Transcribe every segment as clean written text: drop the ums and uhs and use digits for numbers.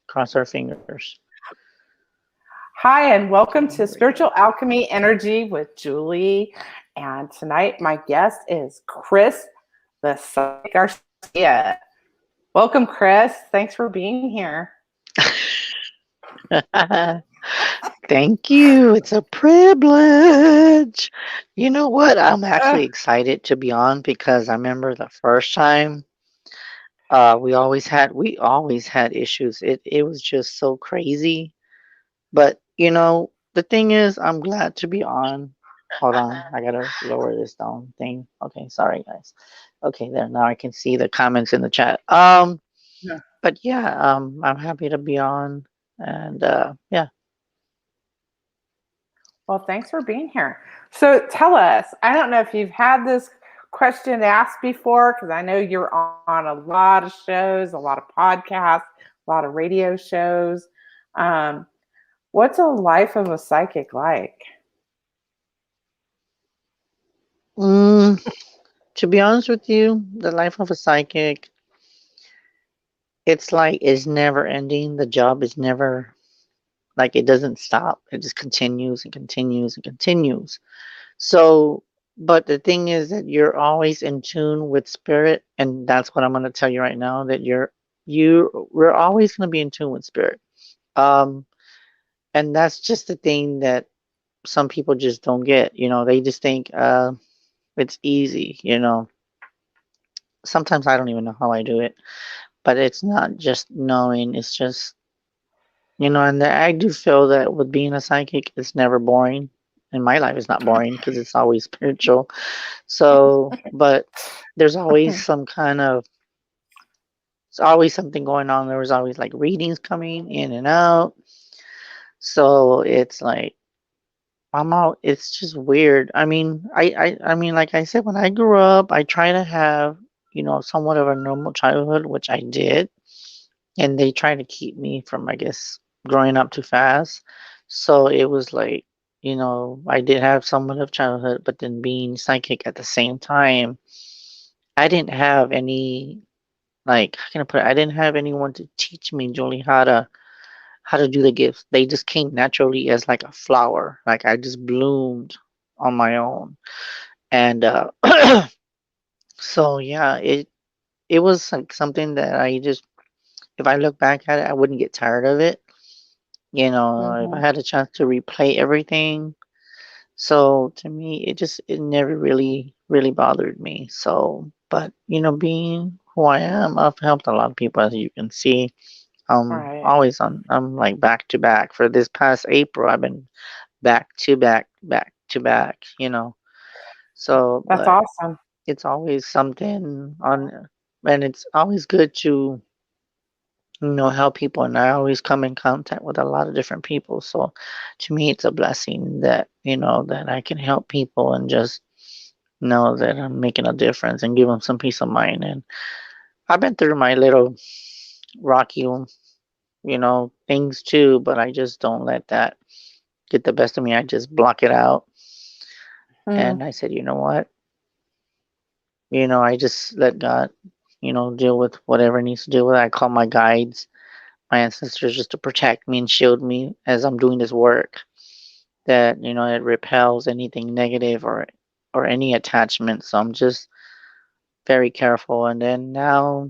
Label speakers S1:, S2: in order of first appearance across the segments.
S1: Cross our fingers.
S2: Hi, and welcome to Spiritual Alchemy Energy with Julie. And tonight, my guest is Chris, the Psychic Garcia. Welcome, Chris. Thanks for being here.
S1: Thank you. It's a privilege. You know what? I'm
S2: Uh,
S1: actually excited to be on because I remember the first time we always had issues. It was just so crazy. But the thing is, I'm glad to be on. Hold on, I gotta lower this down thing. Okay, sorry guys. Okay, there now I can see the comments in the chat. But yeah, I'm happy to be on, and yeah.
S2: well, thanks for being here. So tell us, I don't know if you've had this question asked before, because I know you're on a lot of shows, a lot of podcasts, a lot of radio shows. Um, what's a life of a psychic like?
S1: Mm, to be honest with you, the life of a psychic, it's like it's never ending. The job is never like it doesn't stop. It just continues and continues and continues. So, but the thing is that you're always in tune with spirit, and that's what I'm going to tell you right now. That we're always going to be in tune with spirit. Um, and that's just the thing that some people just don't get. They just think it's easy. Sometimes I don't even know how I do it, but it's not just knowing. It's just and I do feel that with being a psychic, it's never boring. And my life is not boring because it's always spiritual. So, but there's always it's always something going on. There was always like readings coming in and out. So it's like I'm out. It's just weird. I mean, like I said, when I grew up, I try to have somewhat of a normal childhood, which I did, and they try to keep me from, I guess, growing up too fast. So it was like, I did have somewhat of childhood, but then being psychic at the same time, I didn't have any, like, how can I put it? I didn't have anyone to teach me, Julie, how to do the gifts. They just came naturally as like a flower. Like I just bloomed on my own. And so yeah, it was like something that I just, if I look back at it, I wouldn't get tired of it. If I
S2: Mhm.
S1: had a chance to replay everything. So to me, it never really bothered me. So, but being who I am, I've helped a lot of people, as you can see.
S2: Right.
S1: I'm like back to back. For this past April, I've been back to back, back to back. So,
S2: That's
S1: but
S2: awesome.
S1: it's always something on, and it's always good to help people, and I always come in contact with a lot of different people. So to me, it's a blessing that that I can help people and just know that I'm making a difference and give them some peace of mind. And I've been through my little rocky things too, but I just don't let that get the best of me. I just block it out,
S2: Mm.
S1: and I said, you know what, I just let God deal with whatever it needs to deal with. I call my guides, my ancestors, just to protect me and shield me as I'm doing this work, that it repels anything negative or any attachment. So I'm just very careful. And then now,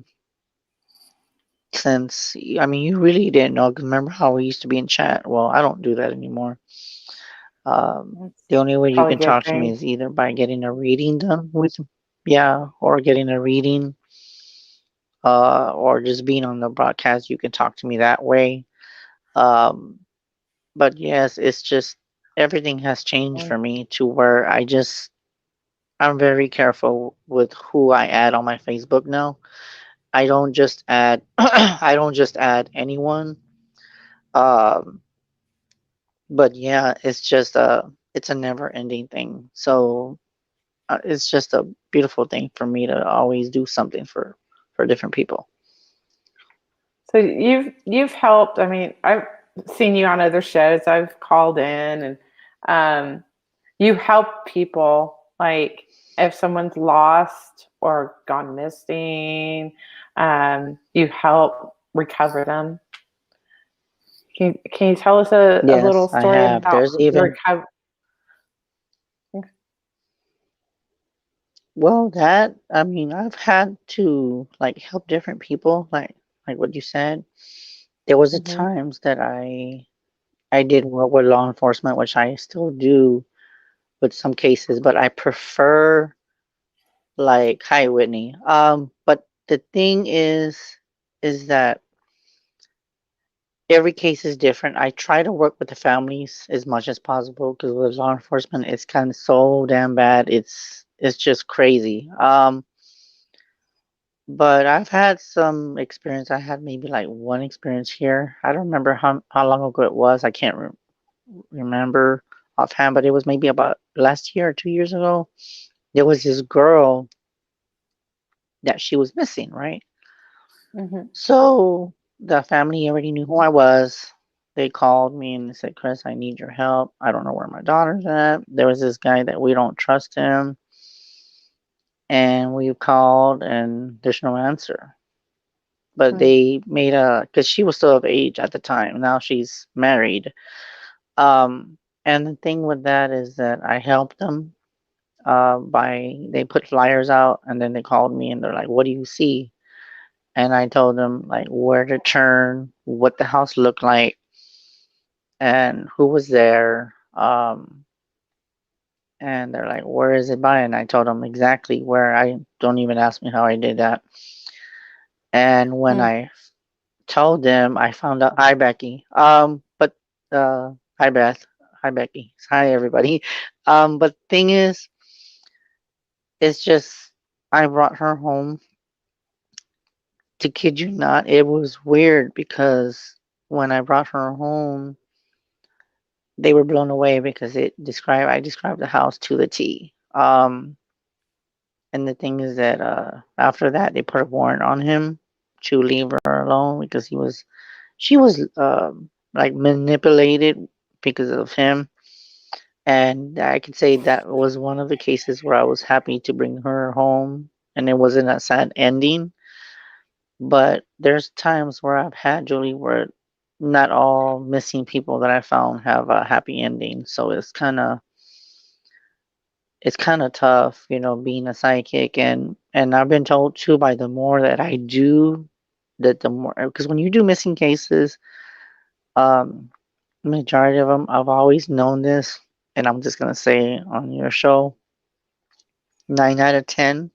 S1: since I mean, you really didn't know, 'cause remember how we used to be in chat? Well, I don't do that anymore.
S2: That's
S1: The only way you
S2: probably a
S1: can
S2: good
S1: talk to me
S2: thing.
S1: is either by getting a reading done with, yeah, or getting a reading, or just being on the broadcast. You can talk to me that way. Um, but yes, it's just everything has changed
S2: Mm.
S1: for me to where I'm very careful with who I add on my Facebook now. I don't just add I don't just add anyone. Um, but yeah, it's a never ending thing. So it's just a beautiful thing for me to always do something for different people.
S2: So you've helped. I mean, I've seen you on other shows. I've called in, and um, you help people. Like if someone's lost or gone missing, you help recover them. Can you tell us a little
S1: Yes, I
S2: story
S1: have.
S2: about
S1: There's
S2: your
S1: even,
S2: recovery?
S1: well, that, I mean, I've had to like help different people, like what you said. There was a
S2: Mm-hmm.
S1: times that I did work with law enforcement, which I still do with some cases, but I prefer like, hi Whitney. But the thing is that every case is different. I try to work with the families as much as possible because with law enforcement, it's kind of so damn bad. It's just crazy. But I've had some experience. I had maybe like one experience here. I don't remember how long ago it was. I can't remember offhand, but it was maybe about last year or 2 years ago. There was this girl that she was missing, right?
S2: Mm-hmm.
S1: So the family already knew who I was. They called me and they said, Chris, I need your help. I don't know where my daughter's at. There was this guy that we don't trust him. And we called and there's no answer. But they made because she was still of age at the time. Now she's married. And the thing with that is that I helped them they put flyers out and then they called me and they're like, what do you see? And I told them like where to turn, what the house looked like, and who was there. And they're like, where is it by? And I told them exactly where. I don't even ask me how I did that. And when I told them, I found out. Hi, Becky. But hi, Beth. Hi, Becky. Hi, everybody. But thing is, it's just I brought her home. To kid you not, it was weird because when I brought her home, they were blown away because I described the house to the T. And the thing is that after that they put a warrant on him to leave her alone because she was like manipulated because of him. And I could say that was one of the cases where I was happy to bring her home and it wasn't a sad ending. But there's times where I've had Julie where not all missing people that I found have a happy ending. So it's kind of tough, being a psychic, and I've been told too by the more that I do, that the more because when you do missing cases, um, majority of them I've always known this, and I'm just gonna say on your show, 9 out of 10,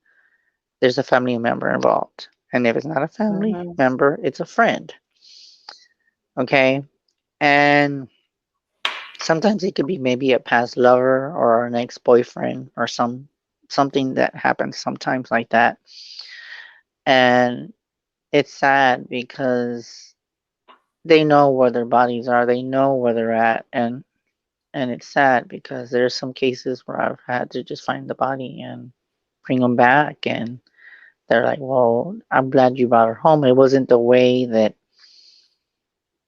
S1: there's a family member involved, and if it's not a family
S2: Mm-hmm.
S1: member, it's a friend. Okay, and sometimes it could be maybe a past lover or an ex-boyfriend or something that happens sometimes like that. And it's sad because they know where their bodies are, they know where they're at, and it's sad because there's some cases where I've had to just find the body and bring them back, and they're like, "Well, I'm glad you brought her home. It wasn't the way that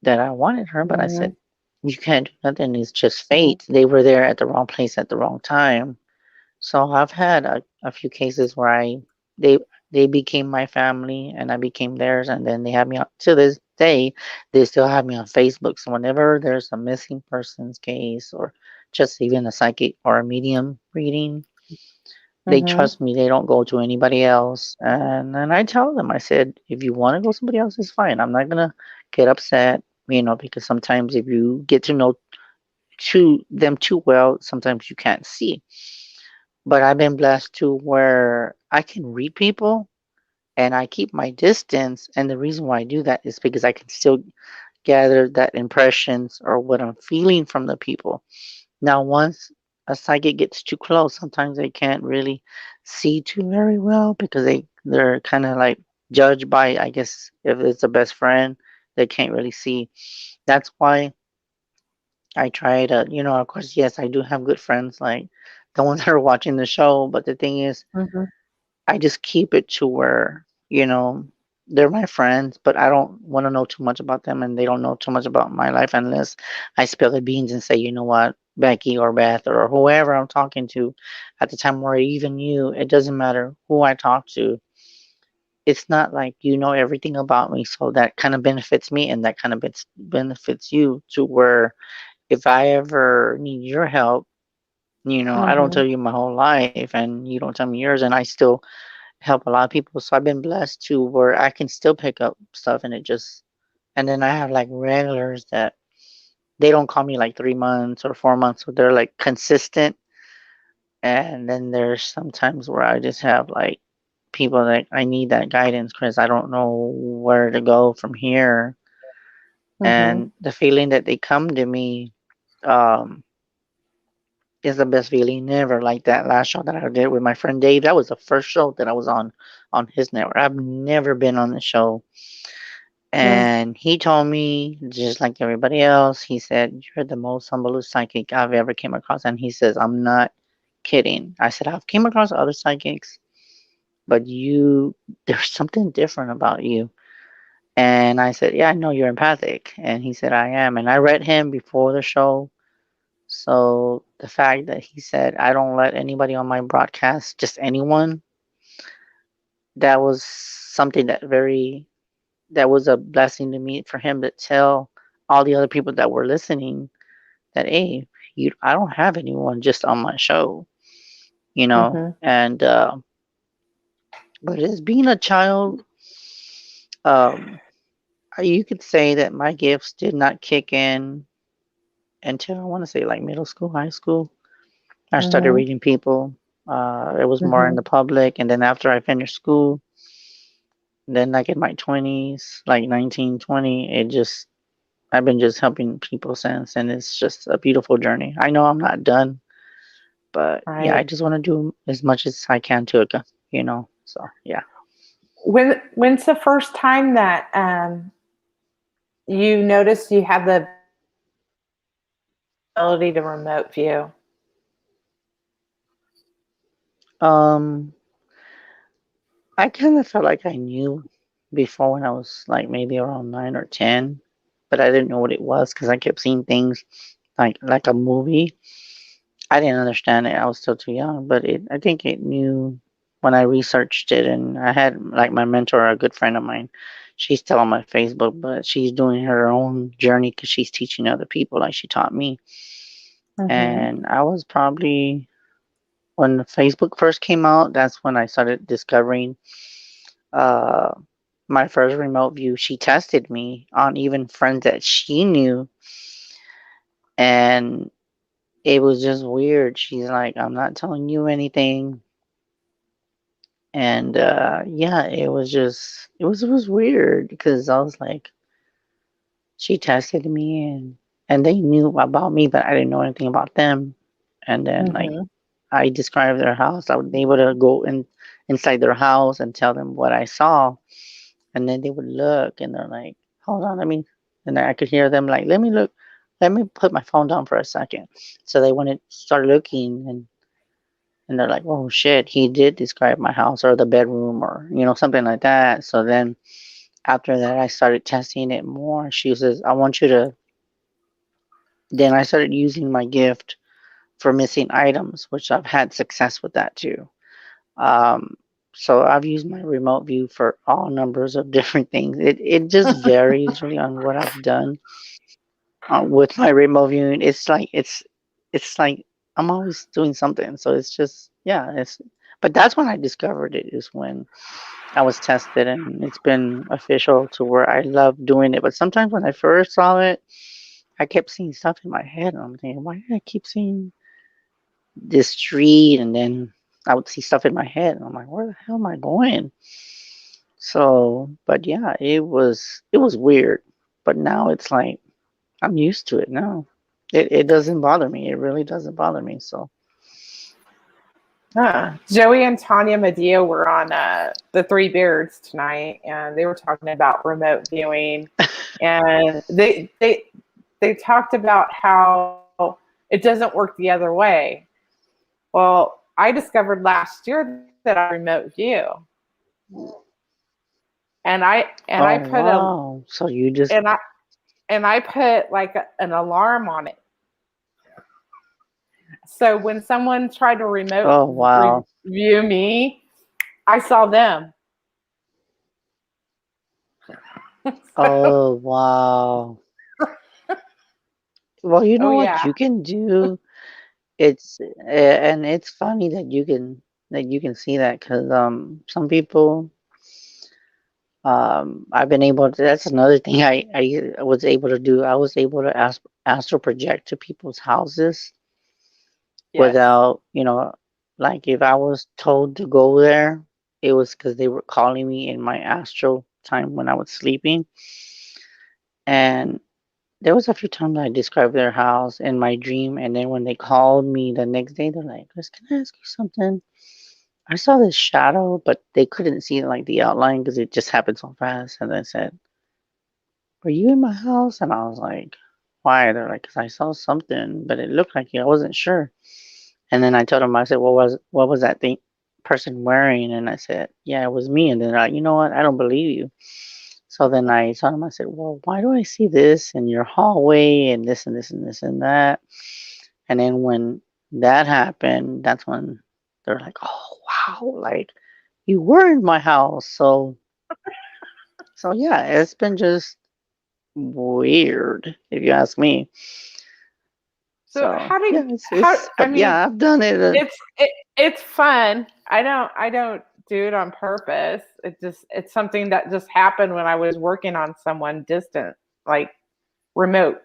S1: I wanted her," but I
S2: Mm-hmm.
S1: said, "You can't do nothing. It's just fate. They were there at the wrong place at the wrong time." So I've had a few cases where they they became my family and I became theirs, and then they have me on, to this day they still have me on Facebook. So whenever there's a missing persons case or just even a psychic or a medium reading, they
S2: Mm-hmm.
S1: trust me. They don't go to anybody else. And then I tell them, I said, if you want to go somebody else, it's fine. I'm not gonna get upset, because sometimes if you get to know them too well, sometimes you can't see. But I've been blessed to where I can read people and I keep my distance. And the reason why I do that is because I can still gather that impressions or what I'm feeling from the people. Now, once a psychic gets too close, sometimes they can't really see too very well because they're kind of like judged by, I guess, if it's a best friend, they can't really see. That's why I try to, of course, yes, I do have good friends like the ones that are watching the show, but the thing is,
S2: Mm-hmm.
S1: I just keep it to where, they're my friends, but I don't want to know too much about them and they don't know too much about my life unless I spill the beans and say, you know what, Becky or Beth or whoever I'm talking to at the time, or even you, it doesn't matter who I talk to. it's not like you know everything about me, so that kind of benefits me, and that kind of benefits you to where if I ever need your help, I don't tell
S2: Mhm.
S1: you my whole life, and you don't tell me yours, and I still help a lot of people. So I've been blessed to where I can still pick up stuff, and and then I have like regulars that they don't call me like 3 months or 4 months, so they're like consistent. And then there's sometimes where I just have like people that I need that guidance because I don't know where to go from here.
S2: Mhm.
S1: And the feeling that they come to me um, is the best feeling ever. Like that last show that I did with my friend Dave, that was the first show that I was on his network. I've never been on the show.
S2: Mm.
S1: And he told me, just like everybody else, he said, "You're the most humble psychic I've ever came across." And he says, "I'm not kidding." I said, "I've came across other psychics, but there's something different about you." And I said, "Yeah, I know you're empathic." And he said, "I am." And I read him before the show. So the fact that he said, "I don't let anybody on my broadcast, just anyone," that was something that was a blessing to me for him to tell all the other people that were listening that, hey, I don't have anyone just on my show,
S2: Mhm.
S1: and but as being a child, um, you could say that my gifts did not kick in until I want to say like middle school, high school. I started
S2: Mhm.
S1: reading people. It was more in the
S2: Mhm.
S1: public, and then after I finished school, then like in my 20s, like 19, 20, I've been just helping people since, and it's just a beautiful journey. I know I'm not done, but yeah, I
S2: Right.
S1: just want to do as much as I can to it. So yeah.
S2: When's the first time that you noticed you had the ability to remote view?
S1: Um, I kind of felt like I knew before when I was like maybe around 9 or 10, but I didn't know what it was because I kept seeing things like a movie. I didn't understand it. I was still too young, but I think it knew when I researched it, and I had like my mentor, a good friend of mine. She's still on my Facebook, but she's doing her own journey because she's teaching other people like she taught me.
S2: Mhm.
S1: And I was probably when Facebook first came out, that's when I started discovering uh my first remote view. She tested me on even friends that she knew, and it was just weird. She's like, "I'm not telling you anything." And yeah, it was weird because I was like, she tested me, and they knew about me, but I didn't know anything about them. And then like
S2: Mhm.
S1: I described their house. I was able to go inside their house and tell them what I saw, and then they would look and they're like, "Hold on, let me." And I could hear them like, "Let me look. Let me put my phone down for a second." So they went and started looking, and they're like, "Oh shit, he did describe my house or the bedroom or something like that." So then after that, I started testing it more. She says, "I want you to." Then I started using my gift for missing items, which I've had success with that too. Um, so I've used my remote view for all numbers of different things. It just varies really on what I've done with my remote viewing. It's like I'm always doing something. So it's just yeah. But that's when I discovered it. Is when I was tested, and it's been official to where I love doing it. But sometimes when I first saw it, I kept seeing stuff in my head, and I'm thinking, why do I keep seeing this street? And then I would see stuff in my head, and I'm like, where the hell am I going? So, but yeah, it was weird. But now it's like I'm used to it now. It doesn't bother me. It really doesn't bother me. So,
S2: Joey and Tanya Medea were on the Three Beards tonight, and they were talking about remote viewing, and they talked about how it doesn't work the other way. Well, I discovered last year that I remote view, and I
S1: oh
S2: put a
S1: wow. So you just
S2: and I put like an alarm on it. So when someone tried to remote
S1: oh wow.
S2: view me, I saw them. So,
S1: Oh, wow. Well, you
S2: oh
S1: know what
S2: yeah,
S1: you can do? And it's funny that you can see that because some people I've been able to. That's another thing I was able to do. I was able to astral project to people's houses
S2: yes.
S1: without, like if I was told to go there, it was because they were calling me in my astral time when I was sleeping. And there was a few times I described their house in my dream, and then when they called me the next day, they're like, "Chris, can I ask you something? I saw this shadow, but they couldn't see like the outline because it just happened so fast." And they said, "Were you in my house?" And I was like, "Why?" They're like, "Cause I saw something, but it looked like you. I wasn't sure." And then I told them, I said, what was that thing person wearing?" And I said, "Yeah, it was me." And then they're like, "You know what? I don't believe you." So then I told them, I said, "Well, why do I see this in your hallway and this and this and this and that?" And then when that happened, that's when they're like, "Oh wow, like you were in my house." So yeah, it's been just weird if you ask me.
S2: So
S1: So
S2: how do
S1: yeah,
S2: you, how I
S1: but
S2: mean,
S1: yeah, I've done it.
S2: it's fun. I don't do it on purpose. It's something that just happened when I was working on someone distant, like remote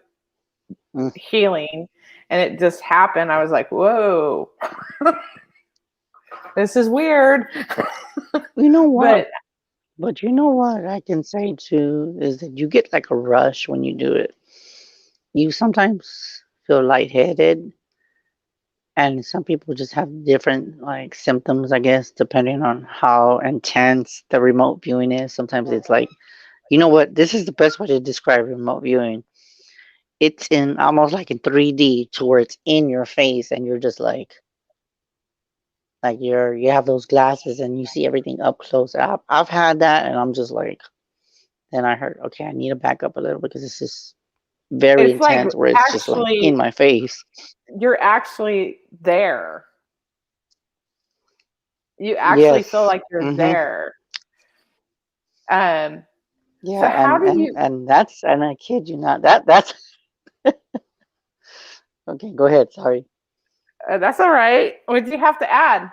S1: Mm,
S2: healing, and it just happened. I was like, "Whoa, this is weird."
S1: you know what?
S2: But
S1: But you know what I can say too is that you get like a rush when you do it. You sometimes feel lightheaded, and some people just have different like symptoms, I guess, depending on how intense the remote viewing is. Sometimes it's like, you know what? This is the best way to describe remote viewing. It's in almost like in 3D to where it's in your face, and you're just like you have those glasses and you see everything up close. I've had that, and I'm just like, then I heard, okay, I need to back up a little because this is very
S2: it's like
S1: intense, where it's just like in
S2: actually
S1: my face.
S2: you're actually there. You actually feel
S1: Yes.
S2: like you're
S1: Mhm.
S2: there. Um,
S1: Yeah,
S2: so how
S1: and
S2: do
S1: and
S2: you?
S1: and that's and I kid you not. That's okay. Go ahead. Sorry.
S2: That's all right. What do you have to add?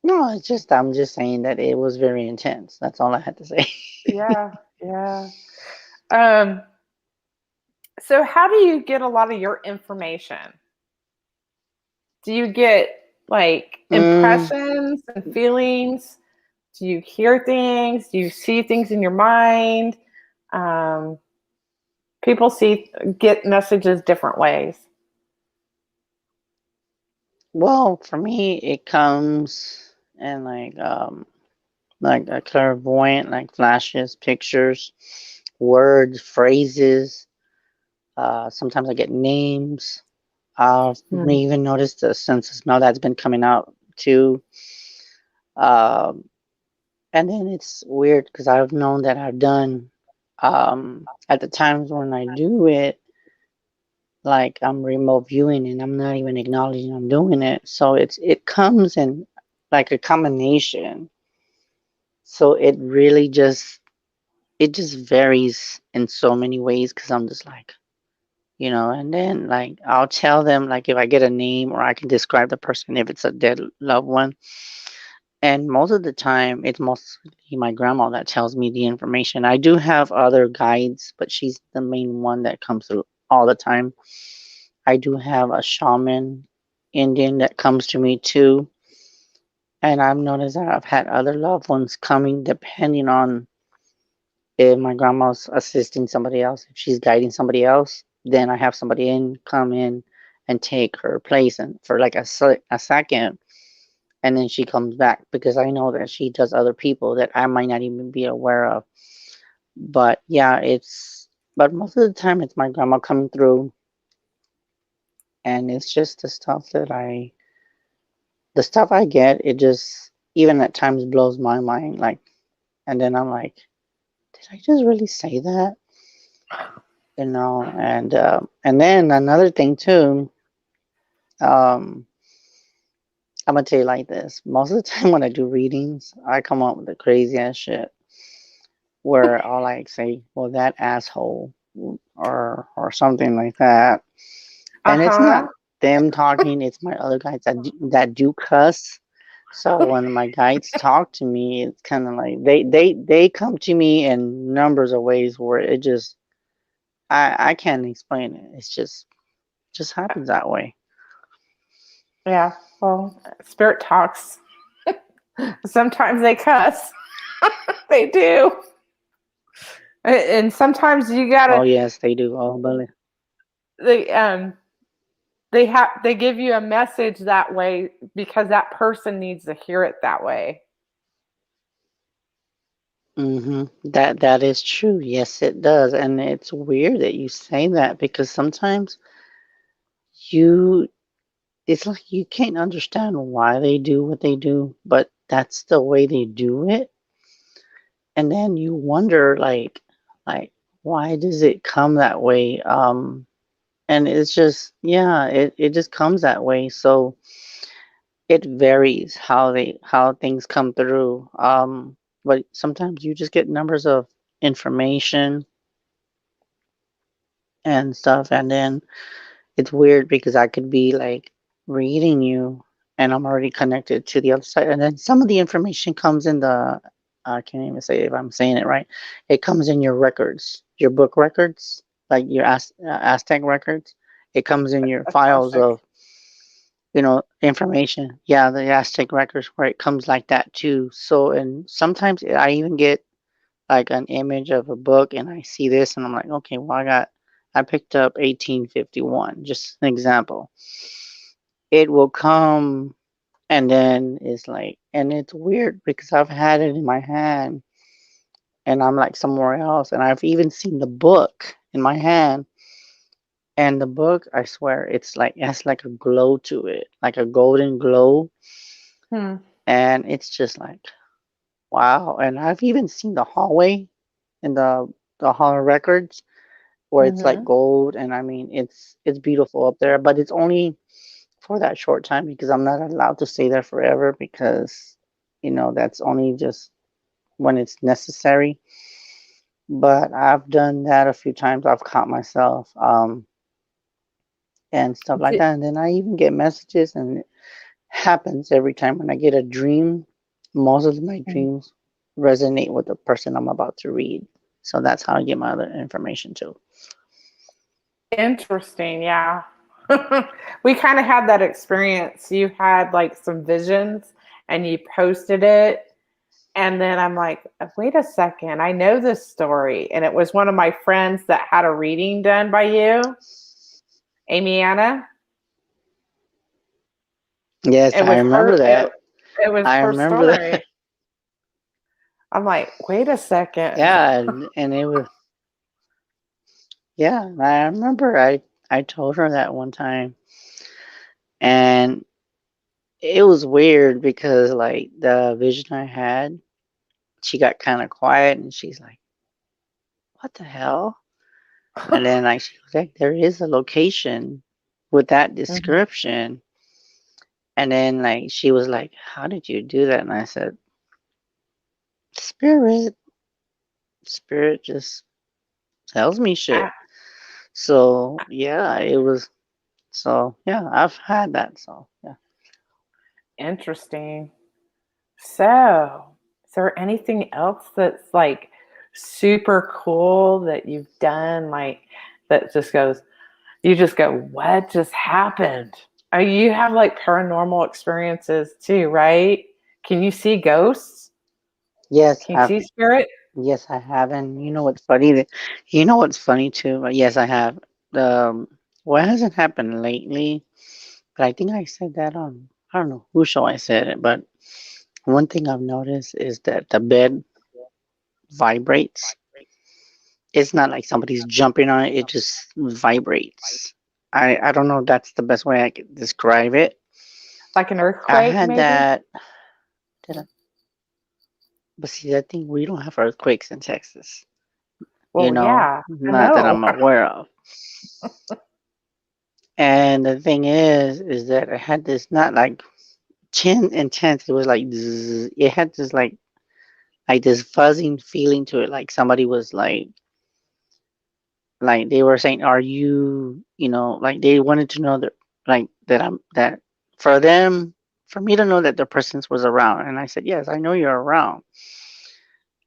S1: No, it's just I'm just saying that it was very intense. That's all I had to say.
S2: Yeah, yeah. Um, so how do you get a lot of your information? Do you get like
S1: mm,
S2: impressions and feelings? Do you hear things? Do you see things in your mind? Um, people get messages different ways.
S1: well, for me, it comes in like a clairvoyant, like flashes, pictures, words, phrases. Sometimes I get names. I've
S2: Hmm.
S1: even noticed the sense of smell that's been coming out too. Um, and then it's weird because I've known that I've done at the times when I do it, like I'm remote viewing and I'm not even acknowledging I'm doing it. So it comes in like a combination. So it just varies in so many ways because I'm just like, and then like I'll tell them like if I get a name or I can describe the person if it's a dead loved one. And most of the time, it's mostly my grandma that tells me the information. I do have other guides, but she's the main one that comes through all the time. I do have a shaman Indian that comes to me too. And I've noticed that I've had other loved ones coming depending on if my grandma's assisting somebody else, if she's guiding somebody else, then I have somebody come in and take her place and for like a second, and then she comes back because I know that she does other people that I might not even be aware of. But yeah, but most of the time it's my grandma coming through, and it's just the stuff I get. It just even at times blows my mind. Like, and then I'm like, did I just really say that? And then another thing too. Um, I'm gonna tell you like this. Most of the time when I do readings, I come up with the crazy ass shit. where I'll like say, "Well, that asshole," or something like that.
S2: Uh
S1: And it's not
S2: huh.
S1: them talking; it's my other guys that do cuss. So when my guides talk to me, it's kind of like they come to me in numbers of ways where it just I can't explain it. It's just happens that way.
S2: Yeah. Well, spirit talks. Sometimes they cuss. They do. And sometimes you
S1: Oh
S2: gotta
S1: yes, they do. Oh,
S2: they they give you a message that way because that person needs to hear it that way.
S1: that is true. Yes, it does, and it's weird that you say that because sometimes you it's like you can't understand why they do what they do, but that's the way they do it, and then you wonder like why does it come that way? And it's just yeah, it just comes that way. So it varies how things come through. But sometimes you just get numbers of information and stuff, and then it's weird because I could be like reading you and I'm already connected to the other side. And then some of the information comes in the, I can't even say if I'm saying it right. It comes in your records, your book records, like your Aztec records. It comes in your files
S2: Akashic.
S1: of, information. Yeah, the Aztec records where it comes like that too. So, and sometimes I even get like an image of a book and I see this and I'm like, okay, well, I picked up 1851, just an example. It will come and then it's like, and it's weird because I've had it in my hand and I'm like somewhere else and I've even seen the book in my hand and the book, I swear, it's like, it has like a glow to it, like a golden glow.
S2: Hmm.
S1: And it's just like, wow. And I've even seen the hallway in the Hall of Records where it's like
S2: Mm-hmm.
S1: gold and I mean it's beautiful up there, but it's only for that short time because I'm not allowed to stay there forever because that's only just when it's necessary. But I've done that a few times. I've caught myself and stuff like
S2: Di-
S1: that. And then I even get messages and it happens every time when I get a dream. Most of my dreams resonate with the person I'm about to read. So that's how I get my other information too.
S2: Interesting. Yeah. We kind of had that experience. You had like some visions and you posted it. And then I'm like, wait a second, I know this story. And it was one of my friends that had a reading done by you, Amy Anna.
S1: Yes,
S2: It
S1: I
S2: was
S1: remember
S2: her,
S1: that.
S2: it was
S1: I
S2: her
S1: remember that.
S2: story. I'm like, wait a second.
S1: Yeah, and it was yeah, I remember I told her that one time and it was weird because like the vision I had, she got kind of quiet and she's like, "What the hell?" And then like she was like, "There is a location with that
S2: Mhm.
S1: description." And then like she was like, "How did you do that?" And I said, "Spirit, spirit just tells me shit."
S2: Ah,
S1: So, yeah, it was so yeah, I've had that so, yeah.
S2: interesting. So, is there anything else that's like super cool that you've done? Like, that just goes, you just go, what just happened? You have like paranormal experiences too, right? Can you see ghosts?
S1: Yes,
S2: Can you
S1: I've
S2: see spirit?
S1: yes, I have, and you know what's funny? You know what's funny too? Yes, I have. What hasn't happened lately, but I think I said that on I don't know who show I said it, but one thing I've noticed is that the bed vibrates. It's not like somebody's jumping on it; it just vibrates. I don't know if that's the best way I could describe it.
S2: Like an
S1: I
S2: earthquake,
S1: had
S2: maybe?
S1: that. Did I? But see, I think we don't have earthquakes in Texas.
S2: Well, yeah, I
S1: Not that
S2: know.
S1: I'm aware of. And the thing is that I had this not like 10 intense. It was like zzz, it had this like like this fuzzing feeling to it, like somebody was like they were saying, "Are you, like they wanted to know that, like that I'm that for them, for me to know that the presence was around." And I said, "Yes, I know you're around."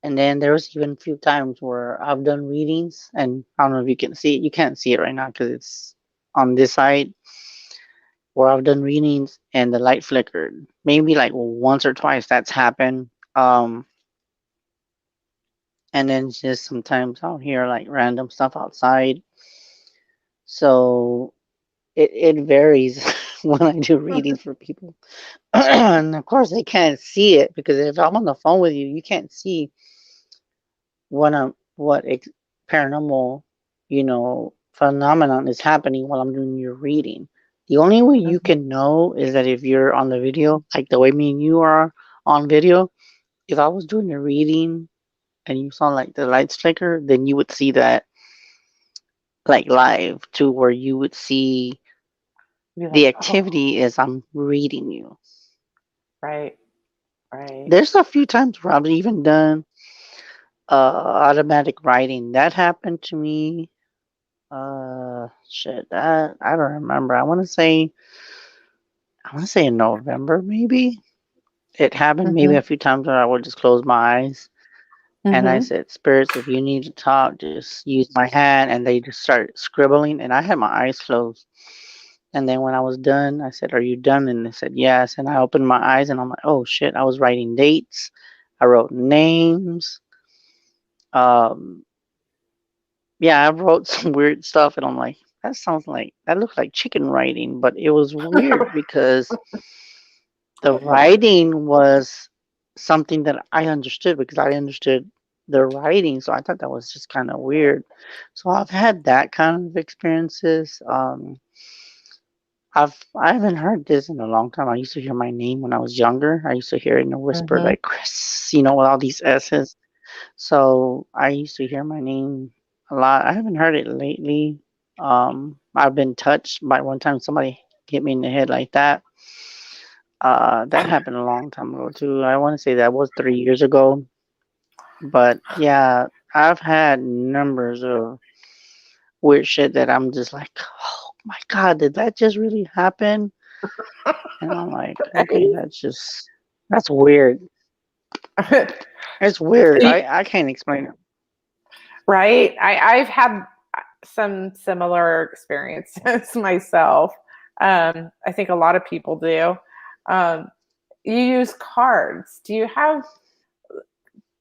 S1: And then there was even a few times where I've done readings, and I don't know if you can see it. You can't see it right now because it's on this side, where I've done readings and the light flickered. Maybe like once or twice that's happened. And then just sometimes I'll hear like random stuff outside. So it varies when I do readings for people. And of course, they can't see it because if I'm on the phone with you, you can't see what paranormal, phenomenon is happening while I'm doing your reading. The only way you
S2: Mhm.
S1: can know is that if you're on the video, like the way me and you are on video, if I was doing a reading and you saw like the lights flicker, then you would see that like live to where you would see
S2: You're
S1: the
S2: like, oh,
S1: activity as I'm reading you.
S2: right, right.
S1: There's a few times where I've even done automatic writing. That happened to me. Shit, that I don't remember. I want to say in November maybe. It happened maybe
S2: Mm-hmm.
S1: a few times where I would just close my eyes and I
S2: Mm-hmm.
S1: said, "Spirits, if you need to talk, just use my hand." And they just started scribbling, and I had my eyes closed. And then when I was done, I said, "Are you done?" And they said, "Yes." And I opened my eyes, and I'm like, "Oh shit!" I was writing dates. I wrote names. Um, yeah, I wrote some weird stuff, and I'm like, that looks like chicken writing, but it was weird because the writing was something that I understood because I understood the writing, so I thought that was just kind of weird. So I've had that kind of experiences. I haven't heard this in a long time. I used to hear my name when I was younger. I used to hear it in a whisper
S2: Mm-hmm.
S1: like Chris, with all these S's. So I used to hear my name a lot. I haven't heard it lately. I've been touched by one time somebody hit me in the head like that. That happened a long time ago too. I want to say that was 3 years ago. But yeah, I've had numbers of weird shit that I'm just like, oh my god, did that just really happen? And I'm like, okay, that's weird.
S2: Right.
S1: It's weird.
S2: So,
S1: I can't explain it.
S2: right. I've had some similar experiences myself. I think a lot of people do. Um, you use cards. Do you have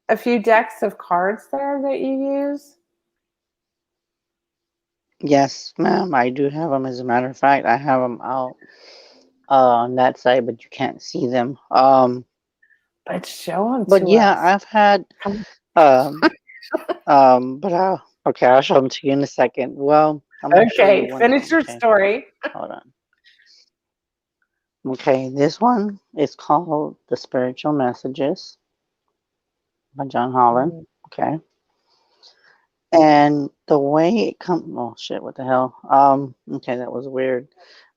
S2: a few decks of cards there that you use?
S1: Yes, ma'am, I do have them. As a matter of fact, I have them out on that side, but you can't see them.
S2: But show them
S1: But
S2: to
S1: yeah,
S2: us.
S1: I've had
S2: Come
S1: um but okay, I'll show them to you in a second. Well, I'm
S2: on.
S1: gonna show you
S2: Okay,
S1: one
S2: finish
S1: thing.
S2: your
S1: Okay,
S2: story.
S1: hold on. Okay, this one is called "The Spiritual Messages" by John Holland.
S2: Mm,
S1: Okay, and the way it comes, oh shit, what the hell? Okay, that was weird.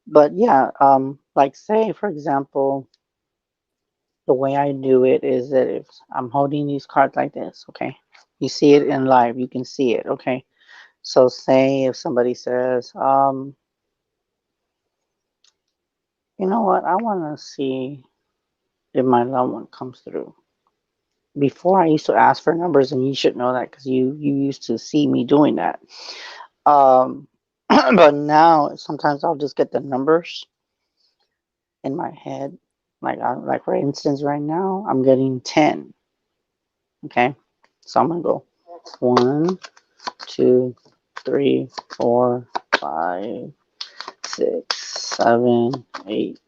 S1: But yeah, like say for example, the way I do it is that if I'm holding these cards like this, okay, you see it in live, you can see it, okay. So say if somebody says, you know what, I want to see if my loved one comes through. Before I used to ask for numbers, and you should know that because you used to see me doing that. Um, but now sometimes I'll just get the numbers in my head. Like for instance, right now I'm getting 10. Okay, so I'm gonna go 1, 2, 3, 4, 5, 6, 7, 8,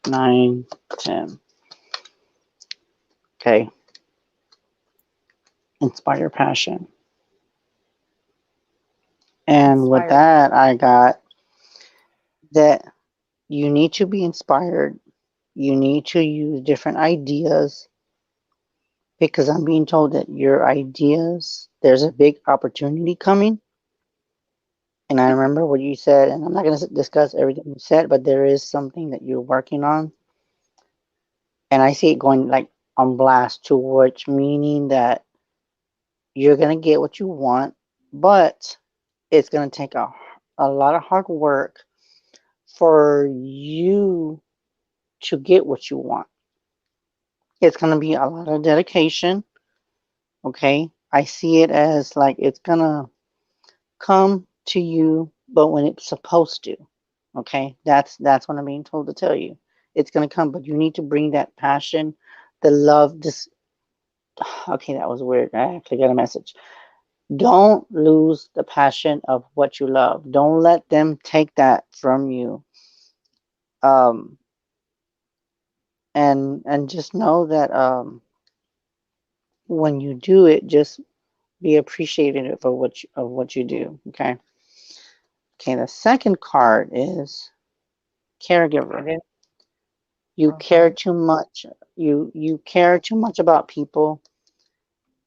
S1: 9, 10. Okay, inspire passion. And with
S2: inspire.
S1: that, I got that you need to be inspired. You need to use different ideas because I'm being told that your ideas, there's a big opportunity coming. And I remember what you said, and I'm not going to discuss everything you said, but there is something that you're working on. And I see it going like on blast, to which meaning that you're gonna get what you want, but it's gonna take a lot of hard work for you to get what you want. It's gonna be a lot of dedication. Okay, I see it as like it's gonna come to you, but when it's supposed to. Okay, that's what I'm being told to tell you. It's gonna come, but you need to bring that passion, the love. This okay, that was weird. I actually got a message. Don't lose the passion of what you love. Don't let them take that from you. Um, and just know that when you do it, just be appreciative of what you do. Okay. Okay. The second card is
S2: I
S1: caregiver.
S2: didn't.
S1: You care
S2: Uh-huh.
S1: too much. You care too much about people,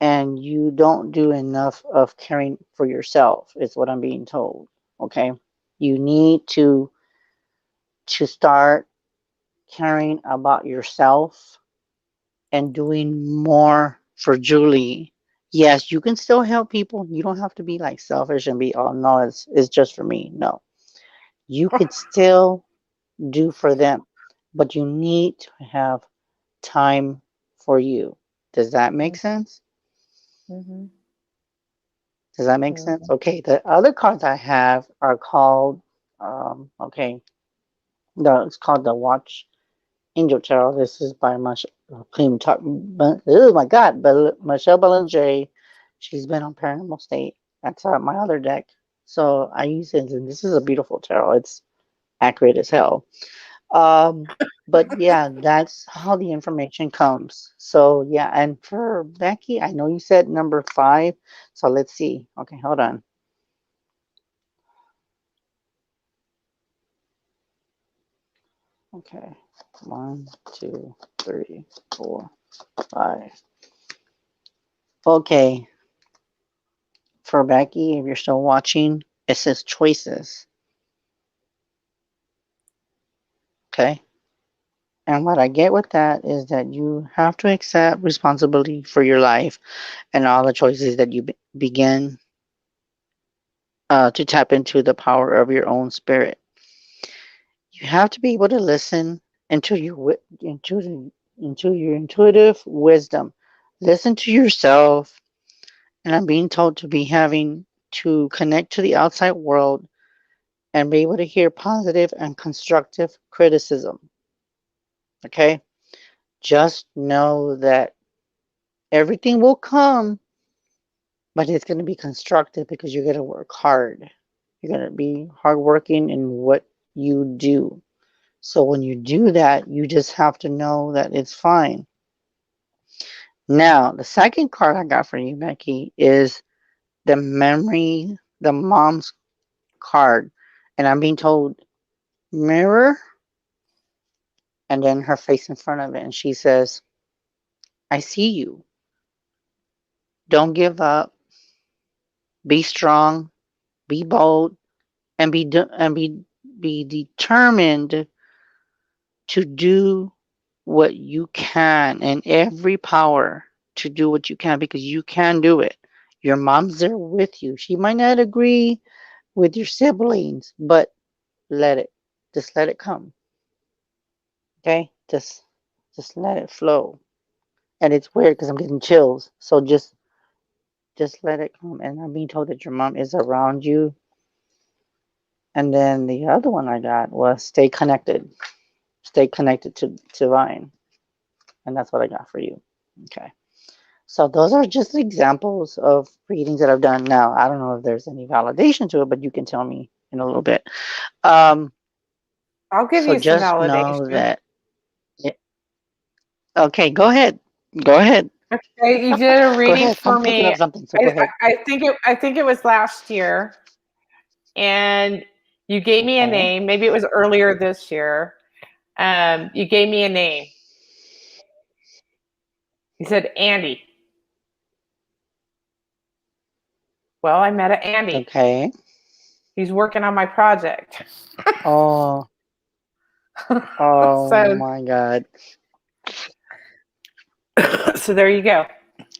S1: and you don't do enough of caring for yourself. Is what I'm being told. Okay. You need to start caring about yourself and doing more for Julie. Yes, you can still help people. You don't have to be like selfish and be, oh no, it's just for me. No. You can still do for them, but you need to have time for you. Does that make sense?
S2: Mm-hmm.
S1: Does that make sense?
S2: Mm-hmm.
S1: Okay, the other cards I have are called okay. It's called the Watch Angel Tarot. This is by oh my God, Michelle Belanger. She's been on Paranormal State. That's my other deck. So I use it, and this is a beautiful tarot. It's accurate as hell. Um, but yeah, that's how the information comes. So yeah, and for Becky, I know you said number 5. So let's see. Okay, hold on. Okay, 1, 2, 3, 4, 5. Okay, for Becky, if you're still watching, it says choices. Okay. And what I get with that is that you have to accept responsibility for your life and all the choices that you begin to tap into the power of your own spirit. You have to be able to listen into into your intuitive wisdom. Listen to yourself, and I'm being told to be having to connect to the outside world and be able to hear positive and constructive criticism. Okay? Just know that everything will come, but it's going to be constructive because you're going to work hard. You're going to be hardworking in what you do. So when you do that, you just have to know that it's fine. Now, the second card I got for you, Becky, is the mom's card. And I'm being told mirror and then her face in front of it. And she says, I see you. Don't give up. Be strong. Be bold. And be determined to do what you can and every power to do what you can because you can do it. Your mom's there with you. She might not agree with your siblings, but let it just let it come. Okay? Just let it flow. And it's weird because I'm getting chills. So just let it come. And I'm being told that your mom is around you. And then the other one I got was stay connected. Stay connected to Vine. And that's what I got for you. Okay. So those are just examples of readings that I've done. Now, I don't know if there's any validation to it, but you can tell me in a little bit. Um,
S2: I'll give
S1: so
S2: you some
S1: just know
S2: validation.
S1: that. It, okay, go ahead. Go ahead.
S2: Okay, you did a
S1: Go
S2: reading
S1: ahead. I'm
S2: for
S1: picking
S2: me.
S1: up something, so go ahead.
S2: I think it was last year, and you gave me a
S1: Okay.
S2: name. Maybe it was earlier this year. You gave me a name. You said Andy. Well, I met a Andy.
S1: Okay.
S2: He's working on my project.
S1: Oh, oh
S2: So
S1: my God.
S2: So there you go.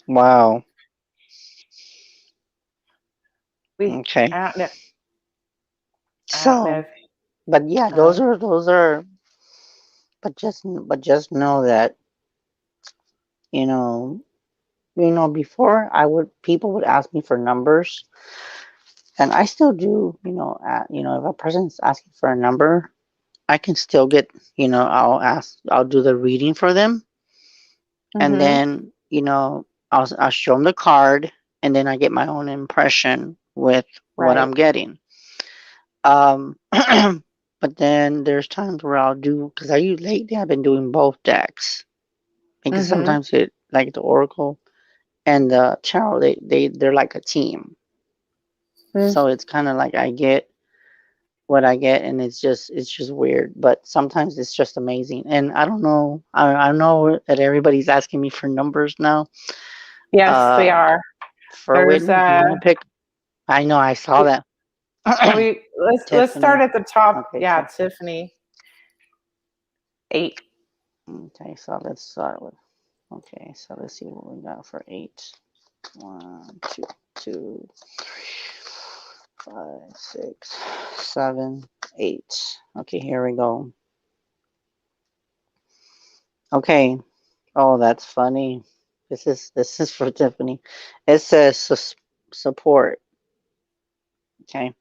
S1: Wow.
S2: We
S1: Okay.
S2: I don't know. I don't know.
S1: So, but yeah,
S2: Uh,
S1: those are. But just know that you know before I would people would ask me for numbers, and I still do. If a person's asking for a number, I can still get. I'll do the reading for them, and
S2: mm-hmm.
S1: then I'll show them the card, and then I get my own impression with what
S2: Right.
S1: I'm getting. But then there's times where I'll do because lately I've been doing both decks because
S2: Mm-hmm.
S1: sometimes it like the oracle and the tarot they're like a team,
S2: Mm.
S1: so it's kind of like I get what I get, and it's just weird, but sometimes it's just amazing. And I don't know, I know that everybody's asking me for numbers now.
S2: Yes, they
S1: uh
S2: are.
S1: for
S2: There's
S1: Whitney, if you want to pick, I know I saw that.
S2: we let's start
S1: Tiffany.
S2: at the top.
S1: Okay,
S2: Yeah, Tiffany 8.
S1: okay, so let's start with, okay, so let's see what we got for 8. 1, 2, 2, 5, 6, 7, 8. Okay, here we go. Okay. Oh, that's funny. This is for Tiffany. It says support. Okay.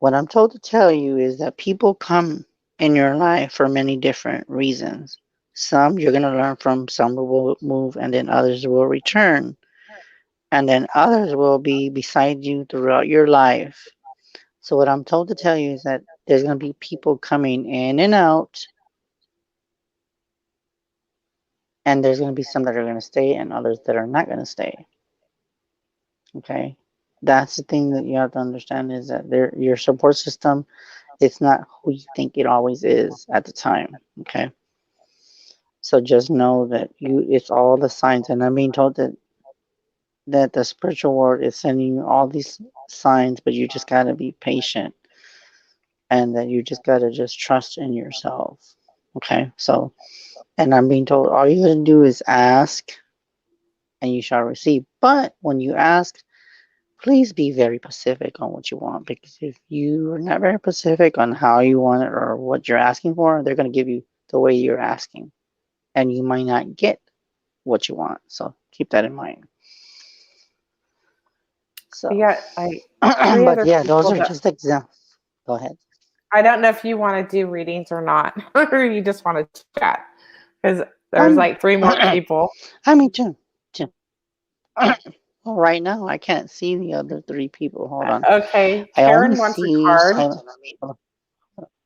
S1: What I'm told to tell you is that people come in your life for many different reasons. Some you're gonna learn from, some will move, and then others will return, and then others will be beside you throughout your life. So what I'm told to tell you is that there's gonna be people coming in and out, and there's gonna be some that are gonna stay and others that are not gonna stay. Okay. That's the thing that you have to understand is that your support system, it's not who you think it always is at the time. Okay. So just know that it's all the signs, and I'm being told that the spiritual world is sending you all these signs, but you just gotta be patient, and that you just gotta just trust in yourself. Okay. So, and I'm being told all you gotta do is ask and you shall receive. But when you ask, please be very specific on what you want, because if you are not very specific on how you want it or what you're asking for, they're going to give you the way you're asking, and you might not get what you want. So keep that in mind.
S2: We
S1: So,
S2: got like 3
S1: but
S2: other
S1: yeah, those
S2: people
S1: are
S2: that
S1: just examples. Go ahead.
S2: I don't know if you want to do readings or not, or you just want to chat because there's
S1: Um,
S2: like 3 more people.
S1: I mean, Jim. Well, right now I can't see the other three people. Hold on.
S2: Okay,
S1: I only
S2: Karen wants a
S1: see.
S2: card.
S1: Hold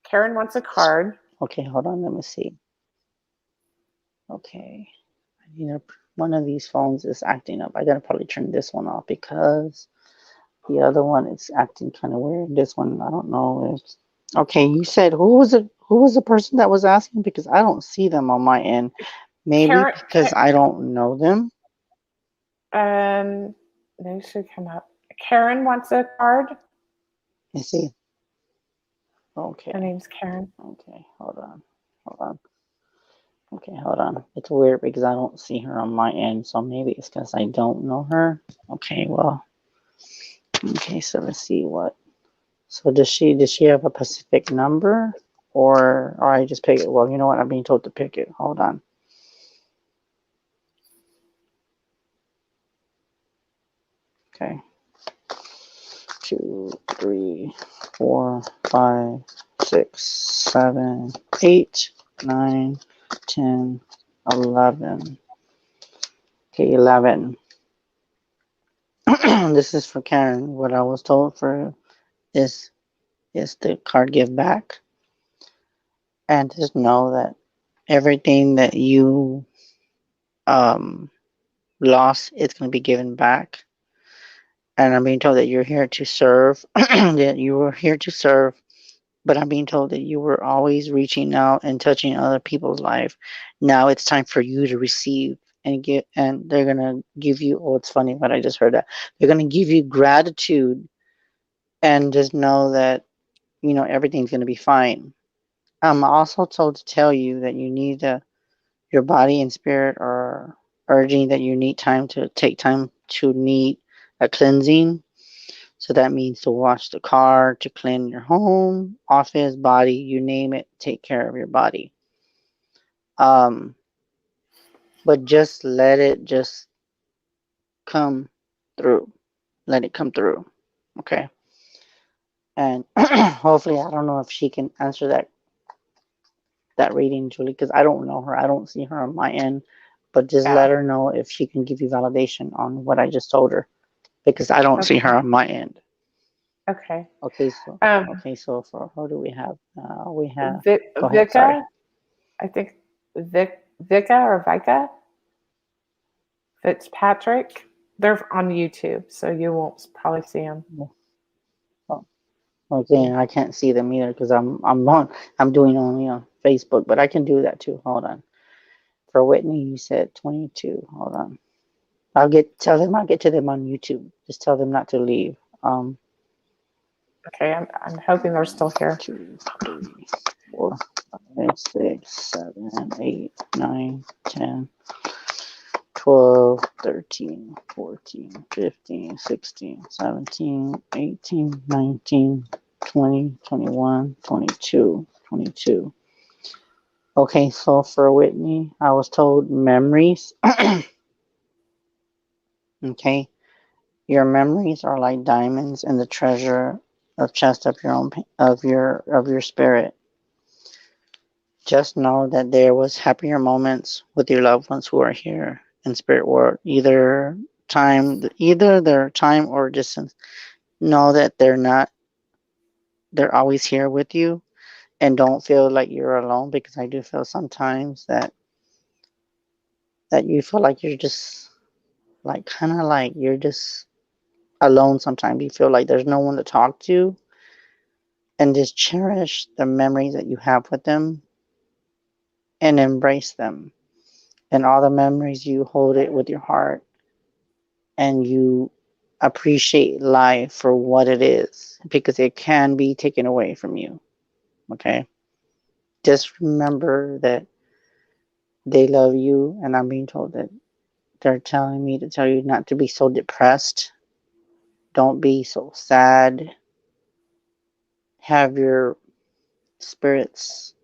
S2: Karen wants a card.
S1: Okay, hold on. Let me see. Okay. One of these phones is acting up. I gotta probably turn this one off because the other one is acting kind of weird. This one, I don't know. Okay, you said who was it? Who was the person that was asking? Because I don't see them on my end. Maybe
S2: Karen,
S1: because I don't know them.
S2: they should come up. Karen wants a card.
S1: You see?
S2: Her
S1: Okay.
S2: name's Karen.
S1: Okay. Hold on. Hold on. Okay, hold on. It's weird because I don't see her on my end, so maybe it's because I don't know her. Okay, well. Okay, so let's see what. So does she have a specific number, or I just pick it? Well, you know what? I'm being told to pick it. Hold on. Okay. 2, 3, 4, 5, 6, 7, 8, 9, 10, 11. Okay, 11. This is for Karen. What I was told for is the card give back, and just know that everything that you um lost, it's going to be given back. And I'm being told that you're here to serve, that you were here to serve, but I'm being told that you were always reaching out and touching other people's life. Now it's time for you to receive and get, and they're going to give you, oh, it's funny, but I just heard that. They're going to give you gratitude, and just know that, everything's going to be fine. I'm also told to tell you that Your body and spirit are urging that you need time to take time to need a cleansing. So that means to wash the car, to clean your home, office, body, you name it, take care of your body. Um, but just let it just come through. Let it come through. Okay. And hopefully, I don't know if she can answer that reading, Julie, because I don't know her. I don't see her on my end. But just
S2: Yeah.
S1: let her know if she can give you validation on what I just told her, because I don't see her
S2: Okay.
S1: on my end.
S2: Okay.
S1: Okay, so
S2: Um,
S1: okay, so for who do we have? We have. Go ahead. Sorry.
S2: Vika, I think Vika or Vika Fitzpatrick. They're on YouTube, so you won't probably see them.
S1: Oh, okay, I can't see them either because I'm doing only on Facebook, but I can do that too. Hold on. For Whitney, you said 22. Hold on. I'll get to them on YouTube. Just tell them not to leave.
S2: Okay, I'm hoping they're still here.
S1: 2, 3, 4, 5, 6, 7, 8, 9, 10, 12, 13, 14, 15, 16, 17, 18, 19, 20, 21, 22, 22. Okay, so for Whitney, I was told memories. Okay, your memories are like diamonds in the treasure of chest of your own of your spirit. Just know that there was happier moments with your loved ones who are here in spirit world, either their time or distance. Know that they're always here with you, and don't feel like you're alone, because I do feel sometimes that you feel like you're just like kind of like you're just alone. Sometimes you feel like there's no one to talk to, and just cherish the memories that you have with them and embrace them. And all the memories, you hold it with your heart, and you appreciate life for what it is, because it can be taken away from you. Okay? Just remember that they love you, and I'm being told that they're telling me to tell you not to be so depressed. Don't be so sad. Have your spirits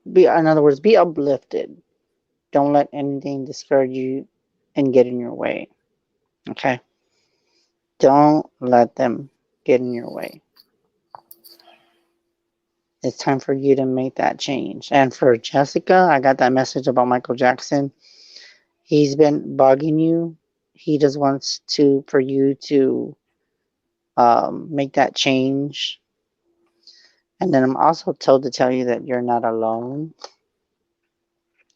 S1: in other words, be uplifted. Don't let anything discourage you and get in your way. Okay? Don't let them get in your way. It's time for you to make that change. And for Jessica, I got that message about Michael Jackson. He's been bugging you. He just wants for you to make that change. And then I'm also told to tell you that you're not alone.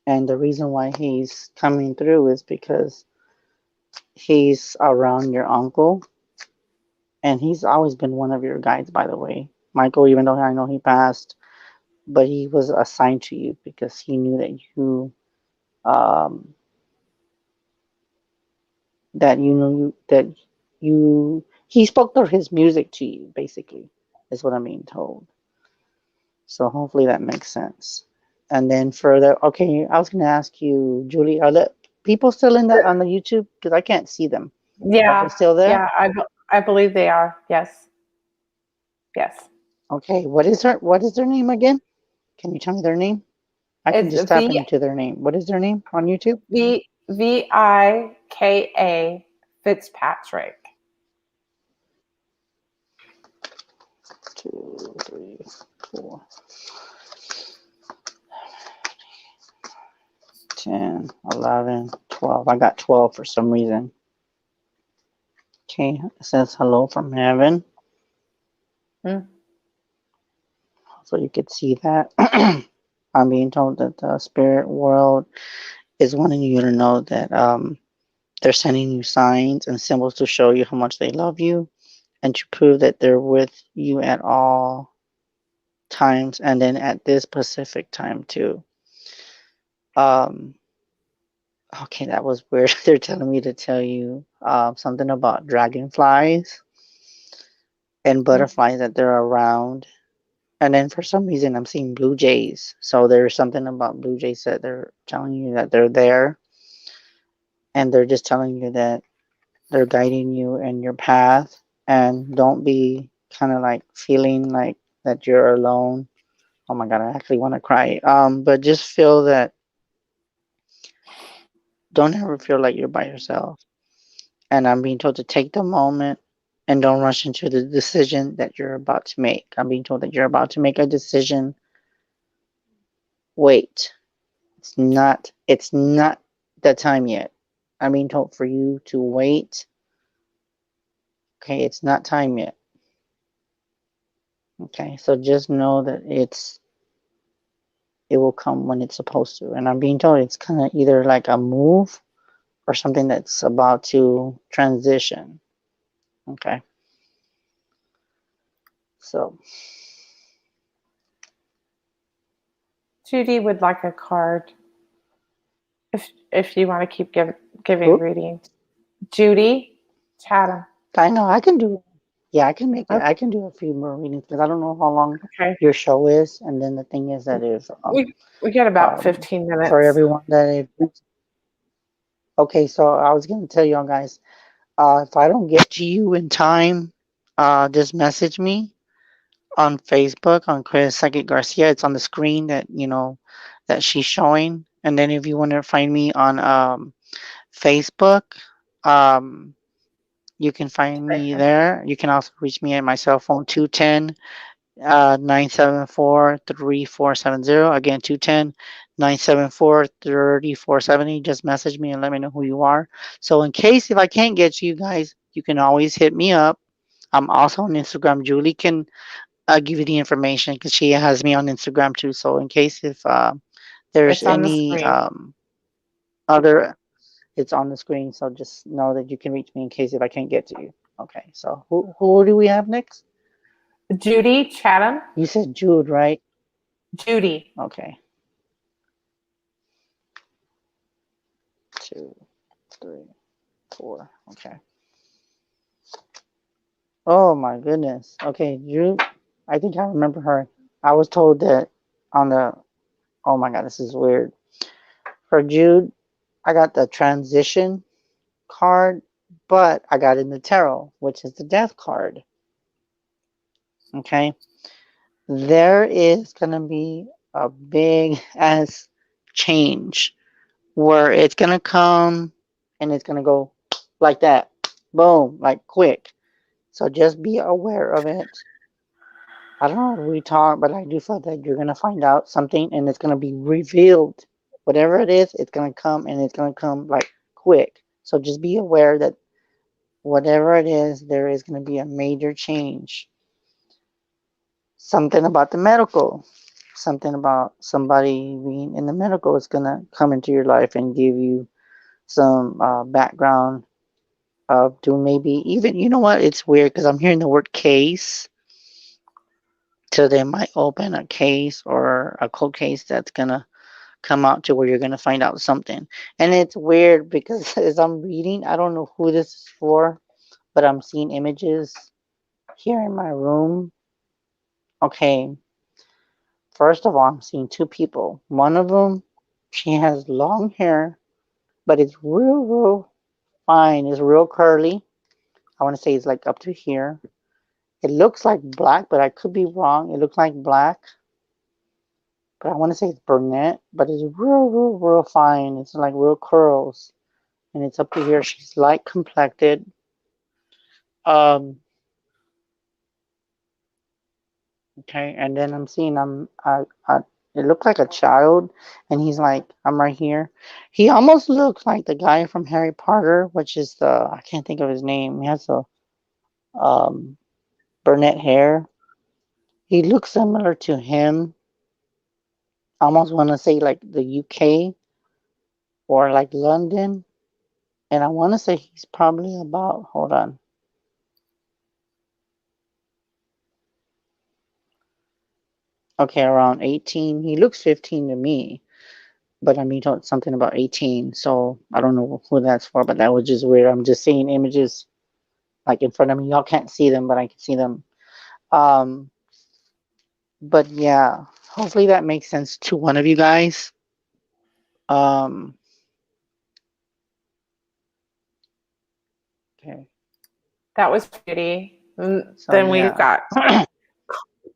S1: And the reason why he's coming through is because he's around your uncle. And he's always been one of your guides, by the way. Michael, even though I know he passed, but he was assigned to you because he knew um, that you knew that he spoke through his music to you, basically, is what I'm being told. So hopefully that makes sense. And then further, okay, I was going to ask you, Julie, are the people still in the on the YouTube? Because I can't see them. Are they
S2: Yeah,
S1: still there?
S2: yeah, I believe they are. Yes, yes.
S1: Okay, what is their name again? Can you tell me their name? I can
S2: It's
S1: just tap into their name. What is their name on YouTube?
S2: Vika Fitzpatrick.
S1: 2, 3, 4, 10, 11, 12. I got 12 for some reason. Okay, it says hello from heaven.
S2: Hmm.
S1: So you could see that. I'm being told that the spirit world is wanting you to know that they're sending you signs and symbols to show you how much they love you, and to prove that they're with you at all times, and then at this specific time too. Um, okay, that was weird. They're telling me to tell you something about dragonflies and
S2: Hmm.
S1: butterflies that they're around. And then for some reason, I'm seeing blue jays. So there's something about blue jays that they're telling you that they're there, and they're just telling you that they're guiding you in your path, and don't be kind of like feeling like that you're alone. Oh my god, I actually want to cry. But just feel that, don't ever feel like you're by yourself. And I'm being told to take the moment and don't rush into the decision that you're about to make. I'm being told that you're about to make a decision. Wait. It's not the time yet. I'm being told for you to wait. Okay, it's not time yet. Okay, so just know that it will come when it's supposed to. And I'm being told it's kind of either like a move or something that's about to transition. Okay, so
S2: Judy would like a card if you want to keep giving
S1: who?
S2: readings. Judy Chatham.
S1: I know I can do. Yeah, I can make it.
S2: Oh,
S1: I can do a few more readings because I don't know how long
S2: okay.
S1: your show is. And then the thing is that is
S2: We got about
S1: um
S2: 15
S1: for
S2: minutes.
S1: everyone that okay. So I was gonna tell y'all guys, if I don't get to you in time, just message me on Facebook on Chris Psychic Garcia. It's on the screen that that she's showing. And then if you want to find me on Facebook, um, you can find me there. You can also reach me at my cell phone 210 974-3470. Again, 210-974-3470. Just message me and let me know who you are. So in case if I can't get to you guys, you can always hit me up. I'm also on Instagram. Julie can give you the information because she has me on Instagram too. So in case if there's
S2: It's on the
S1: any
S2: screen.
S1: other, it's on the screen. So just know that you can reach me in case if I can't get to you. Okay. So who do we have next?
S2: Judy Chatham.
S1: You said Jude, right?
S2: Judy.
S1: Okay. 2, 3, 4. Okay. Oh my goodness. Okay, Jude. I think I remember her. I was told that on the. Oh my god, this is weird. For Jude, I got the transition card, but I got in the tarot, which is the death card. Okay. There is gonna be a big ass change where it's gonna come and it's gonna go like that. Boom, like quick. So just be aware of it. I don't know what we talk, but I do feel that you're gonna find out something and it's gonna be revealed. Whatever it is, it's gonna come and it's gonna come like quick. So just be aware that whatever it is, there is gonna be a major change. Something about the medical, something about somebody being in the medical is gonna come into your life and give you some background of doing maybe even you know what it's weird because I'm hearing the word case. So they might open a case or a cold case that's gonna come out to where you're gonna find out something. And it's weird because as I'm reading, I don't know who this is for, but I'm seeing images here in my room. Okay, first of all, I'm seeing two people. One of them, she has long hair, but it's real fine. It's real curly. I want to say it's like up to here. It looks like black, but I could be wrong. It looks like black, but I want to say it's brunette, but it's real fine. It's like real curls, and it's up to here. She's light complected. Um, okay, and then I'm seeing it looked like a child, and he's like, I'm right here. He almost looks like the guy from Harry Potter, which is the I can't think of his name. He has the um brunette hair. He looks similar to him. I almost want to say like the UK or like London. And I want to say he's probably about, hold on. Okay, around 18. He looks 15 to me, but I mean, something about 18. So I don't know who that's for, but that was just weird. I'm just seeing images like in front of me. Y'all can't see them, but I can see them. Um, But yeah, hopefully that makes sense to one of you guys. Um, okay,
S2: That was pretty. And
S1: so
S2: then we've
S1: yeah.
S2: got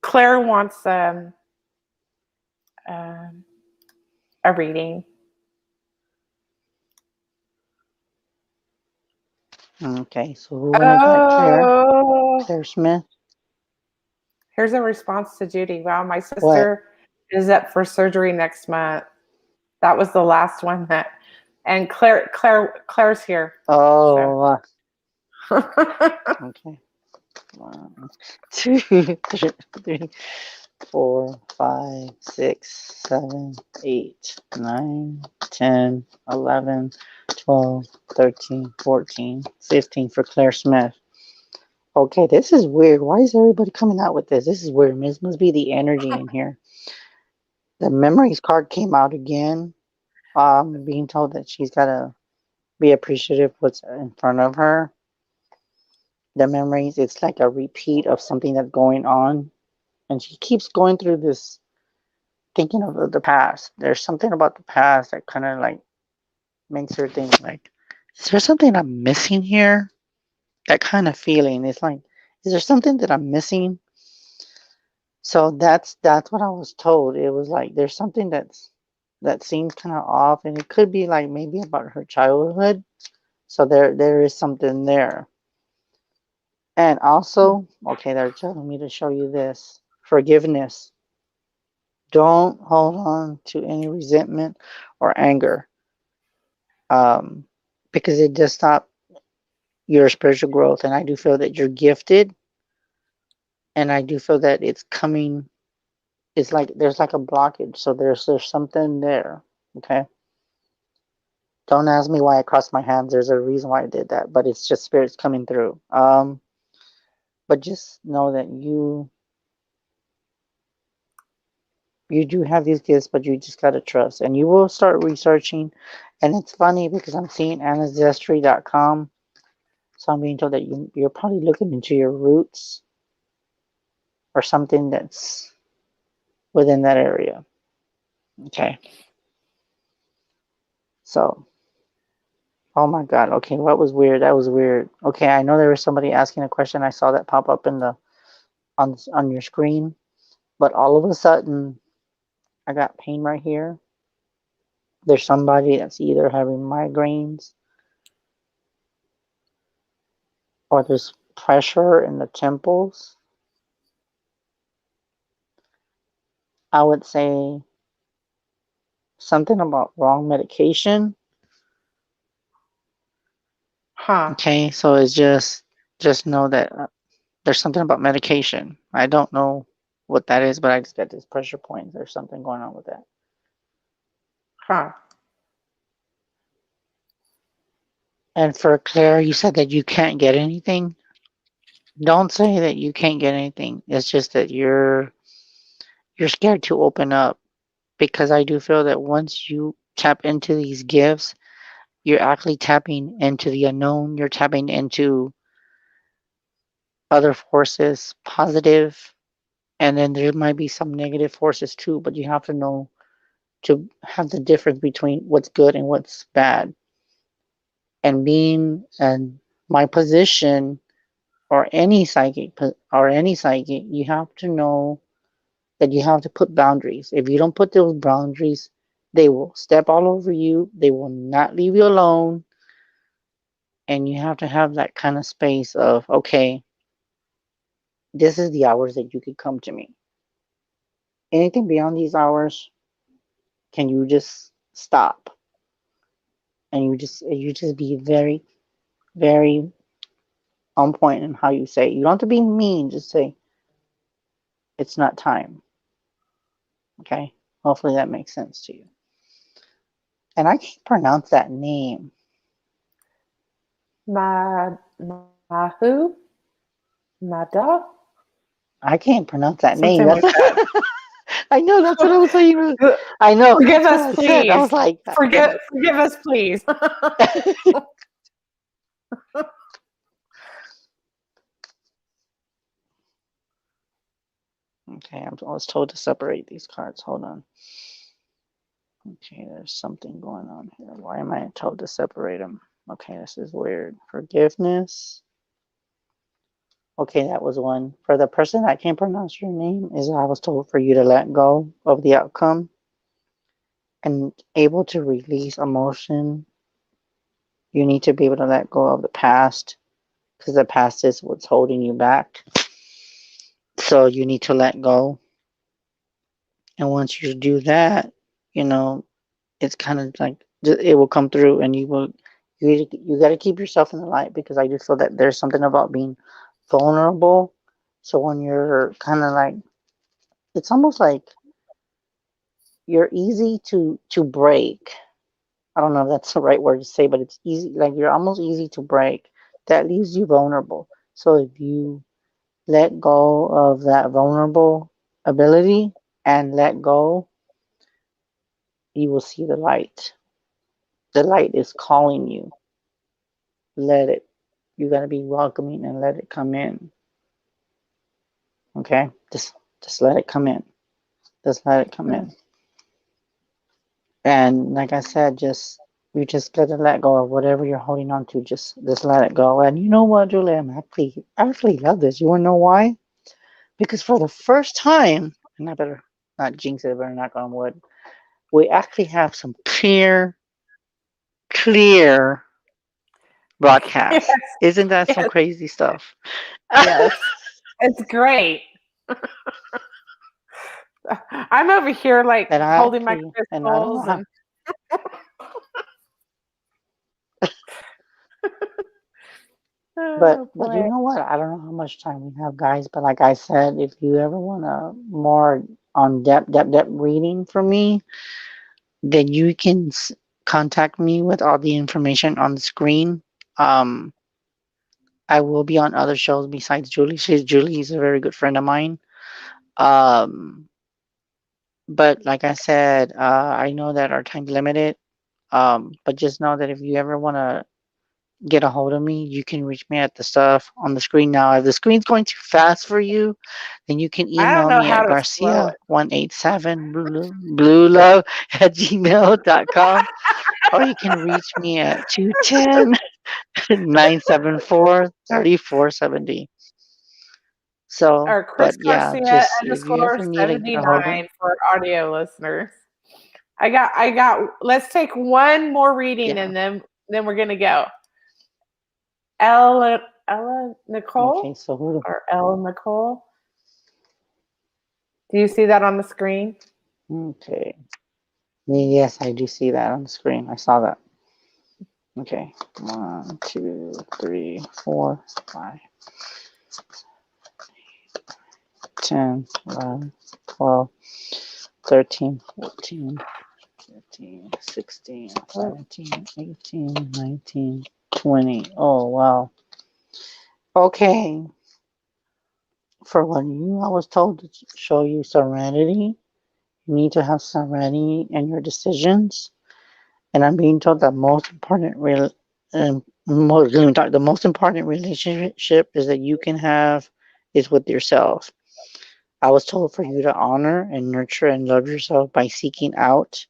S2: Claire wants um, a reading.
S1: Okay, so who wanted that? Claire?
S2: Oh,
S1: Claire Smith?
S2: here's a response to Judy. Wow, my
S1: What?
S2: sister is up for surgery next month. That was the last one that, and Claire's here. So,
S1: Oh, okay. 1, 2, 3, 4, 5, 6, 7, 8, 9, 10, 11, 12, 13, 14, 15 for Claire Smith. Okay, this is weird. Why is everybody coming out with this? This is weird. This must be the energy in here. The memories card came out again. Being told that she's got to be appreciative what's in front of her. The memories, it's like a repeat of something that's going on. And she keeps going through this thinking of the past. There's something about the past that kind of like makes her think like, is there something I'm missing here? That kind of feeling. It's like, is there something that I'm missing? So that's what I was told. It was like there's something that seems kind of off, and it could be like maybe about her childhood. So there is something there. And also, okay, they're telling me to show you this forgiveness. Don't hold on to any resentment or anger, um, because it does stop your spiritual growth. And I do feel that you're gifted, and I do feel that it's coming. It's like there's like a blockage. So there's something there. Okay. Don't ask me why I crossed my hands. There's a reason why I did that, but it's just spirits coming through. But just know that you do have these gifts, but you just gotta trust, and you will start researching. And it's funny because I'm seeing ancestry.com, so I'm being told that you're probably looking into your roots or something that's within that area. Okay, so oh my god, okay, what was weird? That was weird. Okay, I know there was somebody asking a question. I saw that pop up in the on your screen, but all of a sudden I got pain right here. There's somebody that's either having migraines or there's pressure in the temples. I would say something about wrong medication.
S2: huh,
S1: Okay, so it's just know that there's something about medication. I don't know what that is, but I just got this pressure point. There's something going on with that.
S2: huh,
S1: And for Claire, you said that you can't get anything. Don't say that you can't get anything. It's just that you're scared to open up, because I do feel that once you tap into these gifts, you're actually tapping into the unknown. You're tapping into other forces, positive, and then there might be some negative forces too, but you have to know to have the difference between what's good and what's bad. And being in my position, or any psychic, you have to know that you have to put boundaries. If you don't put those boundaries, they will step all over you. They will not leave you alone. And you have to have that kind of space of, okay, this is the hours that you could come to me. Anything beyond these hours, can you just stop? And you just be very, very on point in how you say it. You don't have to be mean, just say it's not time. Okay? Hopefully that makes sense to you. And I can't pronounce that name.
S2: Mahu, Mada,
S1: I can't pronounce that name.
S2: something
S1: That's
S2: like that.
S1: I know that's what I was saying. I know
S2: Forgive
S1: that's what
S2: us,
S1: I said. I
S2: please.
S1: was like,
S2: Forgive us, please.
S1: Okay, I was told to separate these cards. Hold on. Okay, there's something going on here. Why am I told to separate them? Okay, this is weird. Forgiveness. Okay, that was one. For the person that can't pronounce your name, is I was told for you to let go of the outcome and able to release emotion. You need to be able to let go of the past because the past is what's holding you back. So you need to let go. And once you do that, you know, it's kind of like it will come through and you got to keep yourself in the light because I do feel that there's something about being vulnerable. So when you're kind of like, it's almost like you're easy to break. I don't know if that's the right word to say, but it's easy, like you're almost easy to break. That leaves you vulnerable. So if you let go of that vulnerable ability and let go, you will see the light. The light is calling you. Let it. You got to be welcoming and let it come in. Okay? Just let it come in. Just let it come in. And like I said, you just gotta let go of whatever you're holding on to. Just let it go. And you know what, Julie? I actually love this. You wanna know why? Because for the first time, and I better not jinx it, better knock on wood. We actually have some clear
S2: Yes,
S1: broadcasts. Isn't that some
S2: yes,
S1: crazy stuff?
S2: yes. It's great. I'm over here like
S1: And I
S2: holding my
S1: actually, and I don't know
S2: crystals
S1: how,
S2: and oh
S1: but you
S2: boy.
S1: know what? I don't know how much time we have, guys. But like I said, if you ever want a more on depth reading from me, then you can contact me with all the information on the screen. Um, I will be on other shows besides Julie. Julie is a very good friend of mine. Um, but like I said, I know that our time's limited. But just know that if you ever want to get a hold of me, you can reach me at the stuff on the screen now. If the screen's going too fast for you, then you can
S2: I don't
S1: email
S2: know
S1: me
S2: how
S1: at
S2: to slow it.
S1: Garcia187 bluelove at gmail.com, or you can reach me at 210 974 3470. So,
S2: Or Chris
S1: but yeah,
S2: Garcia
S1: just if you
S2: underscore
S1: ever need to get a hold of,
S2: 79 for audio listeners. Let's take one more reading
S1: yeah.
S2: and then we're gonna go. Ella
S1: Okay,
S2: Nicole
S1: so who?
S2: or Ella Nicole. Do you see that on the screen?
S1: Okay. Yes, I do see that on the screen. I saw that. Okay. 1, 2, 3, 4, 5, 10, 11, 12, 13, 14, 15, 16,
S2: Oh,
S1: 17, 18, 19, 20. Oh, wow. Okay. For when I was told to show you serenity, you need to have serenity in your decisions. And I'm being told that the most important relationship is that you can have is with yourself. I was told for you to honor and nurture and love yourself by seeking out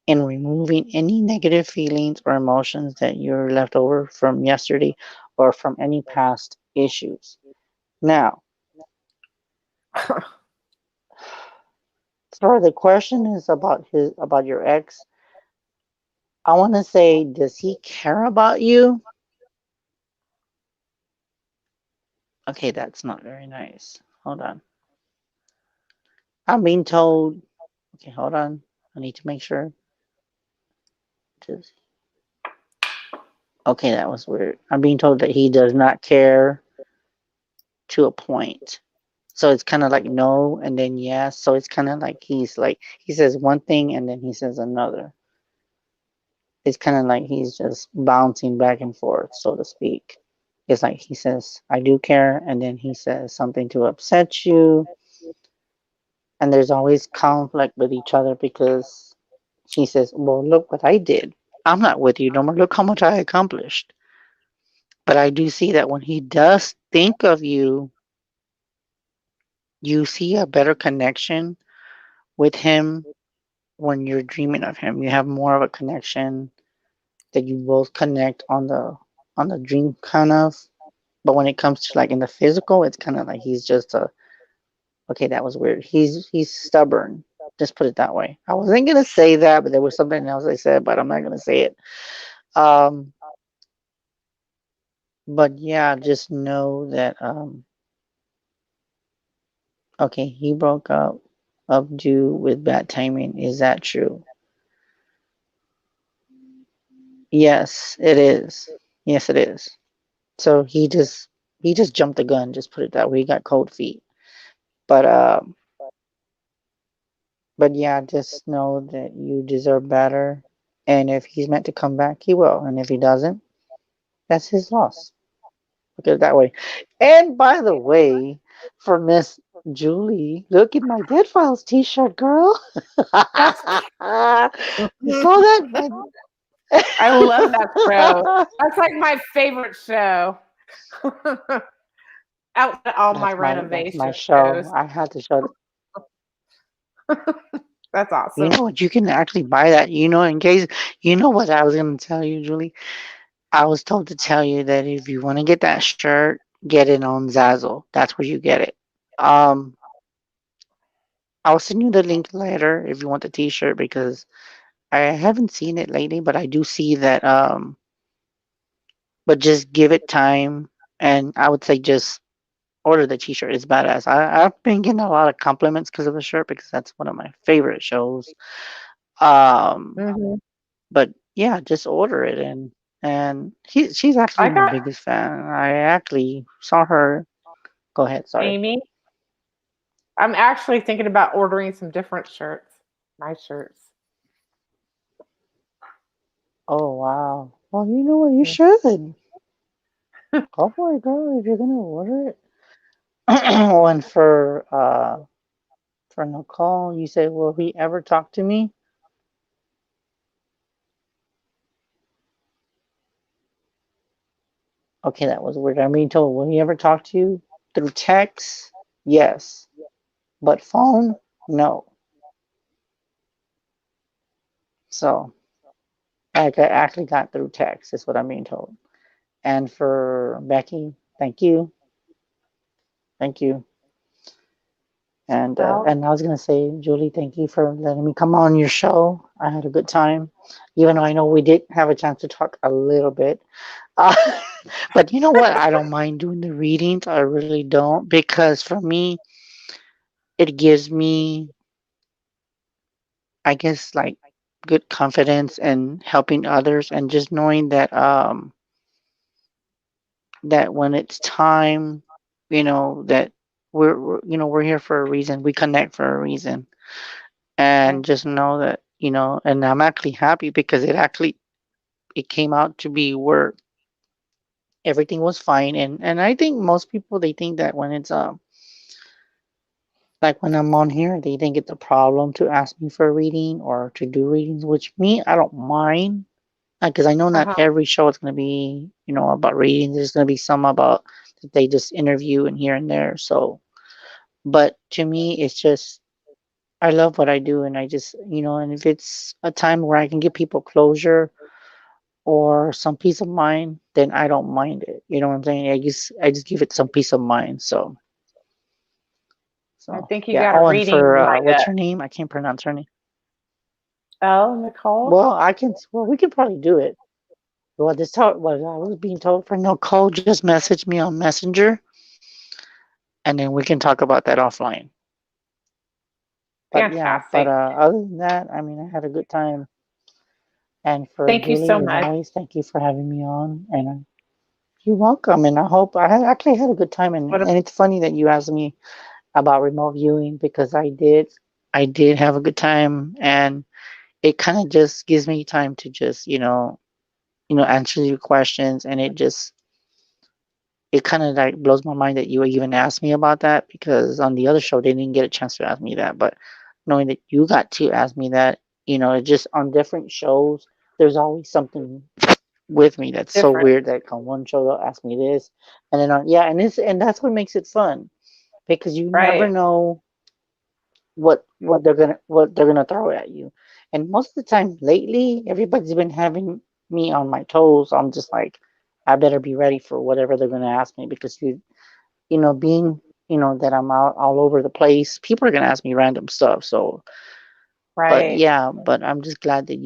S1: and removing any negative feelings or emotions that you're left over from yesterday or from any past issues. Now, for the question is about your ex, I want to say, does he care about you? Okay, that's not very nice. Hold on. I'm being told. Okay, hold on. I need to make sure. Okay, that was weird. I'm being told that he does not care to a point. So it's kind of like no and then yes. So it's kind of like he says one thing and then he says another. It's kind of like he's just bouncing back and forth, so to speak. It's like he says, I do care, and then he says something to upset you. And there's always conflict with each other because he says, well, look what I did. I'm not with you no more. Look how much I accomplished. But I do see that when he does think of you, you see a better connection with him when you're dreaming of him. You have more of a connection that you both connect on the dream kind of. But when it comes to like in the physical, it's kind of like he's just a okay. That was weird. He's stubborn. Just put it that way. I wasn't gonna say that, but there was something else I said, but I'm not gonna say it. Um, but yeah, just know that okay, he broke up of due with bad timing. Is that true? Yes, it is. Yes, it is. So he just jumped the gun. Just put it that way. He got cold feet. But but yeah, just know that you deserve better. And if he's meant to come back, he will. And if he doesn't, that's his loss. Look at it that way. And by the way, for Miss Julie, look at my Dead Files T-shirt, girl.
S2: That's
S1: You saw that?
S2: I love that show. That's like my favorite show. Outside all my
S1: That's my
S2: renovation
S1: show.
S2: shows.
S1: I had to show.
S2: That's
S1: You
S2: awesome.
S1: know what? You can actually buy that. You know, in case you know what I was gonna tell you, Julie. I was told to tell you that if you want to get that shirt, get it on Zazzle. That's where you get it. Um, I'll send you the link later if you want the T-shirt because I haven't seen it lately, but I do see that. But just give it time, and I would say just order the T-shirt. It's badass. I've been getting a lot of compliments because of the shirt because that's one of my favorite shows. Um,
S2: Hmm.
S1: but yeah, just order it and she's actually
S2: I
S1: my
S2: got
S1: biggest fan. I actually saw her. Go ahead. Sorry.
S2: Amy. I'm actually thinking about ordering some different shirts. Nice shirts.
S1: Oh wow. Well, you know what? You should go for it, girl. If you're gonna order it. And for Nicole, you say, "Will he ever talk to me?" Okay, that was weird. I'm being told, "Will he ever talk to you through text?" Yes, but phone, no. So like I actually got through text. Is what I'm being told. And for Becky, thank you, thank you.
S2: Well,
S1: And I was gonna say, Julie, thank you for letting me come on your show. I had a good time, even though I know we did have a chance to talk a little bit. Uh, but you know what? I don't mind doing the readings. I really don't because for me, it gives me, I guess, like good confidence and helping others, and just knowing that when it's time, that we're here for a reason. We connect for a reason, and just know that and I'm actually happy because it came out to be where everything was fine. And I think most people, they think that when it's like when I'm on here, they think it's a problem to ask me for a reading or to do readings, which me, I don't mind. Because I know not
S2: uh-huh.
S1: every show is going to be about readings. There's going to be some about that they just interview and here and there. So but to me, it's just I love what I do, and I just and if it's a time where I can give people closure or some peace of mind, then I don't mind it. You know what I'm saying? I just give it some peace of mind.
S2: I
S1: So
S2: think you
S1: yeah.
S2: got a
S1: Oh, and
S2: reading
S1: for
S2: lined
S1: what's
S2: up.
S1: her name? I can't pronounce her name.
S2: Oh, Nicole?
S1: Well, I can. Well, we can probably do it. Well, this told. Well, I was being told for Nicole, just message me on Messenger, and then we can talk about that offline. But yeah. But
S2: Fantastic.
S1: other than that, I mean, I had a good time. And for
S2: Thank you so
S1: Julie, as
S2: much.
S1: always, thank you for having me on. And you're welcome. And I hope actually had a good time.
S2: What a,
S1: And it's funny that you asked me about remote viewing because I did. I did have a good time, and it kind of just gives me time to just answer your questions, and it kind of like blows my mind that you even asked me about that because on the other show they didn't get a chance to ask me that, but knowing that you got to ask me that, it just on different shows, there's always something with me that's so
S2: different.
S1: weird that on one show they'll ask me this, and then on yeah, and that's what makes it fun. because you never
S2: Right.
S1: know what they're gonna throw at you. And most of the time lately, everybody's been having me on my toes. I'm just like, I better be ready for whatever they're gonna ask me because being that I'm out all over the place, people are gonna ask me random stuff. So, but
S2: Right.
S1: yeah, but I'm just glad that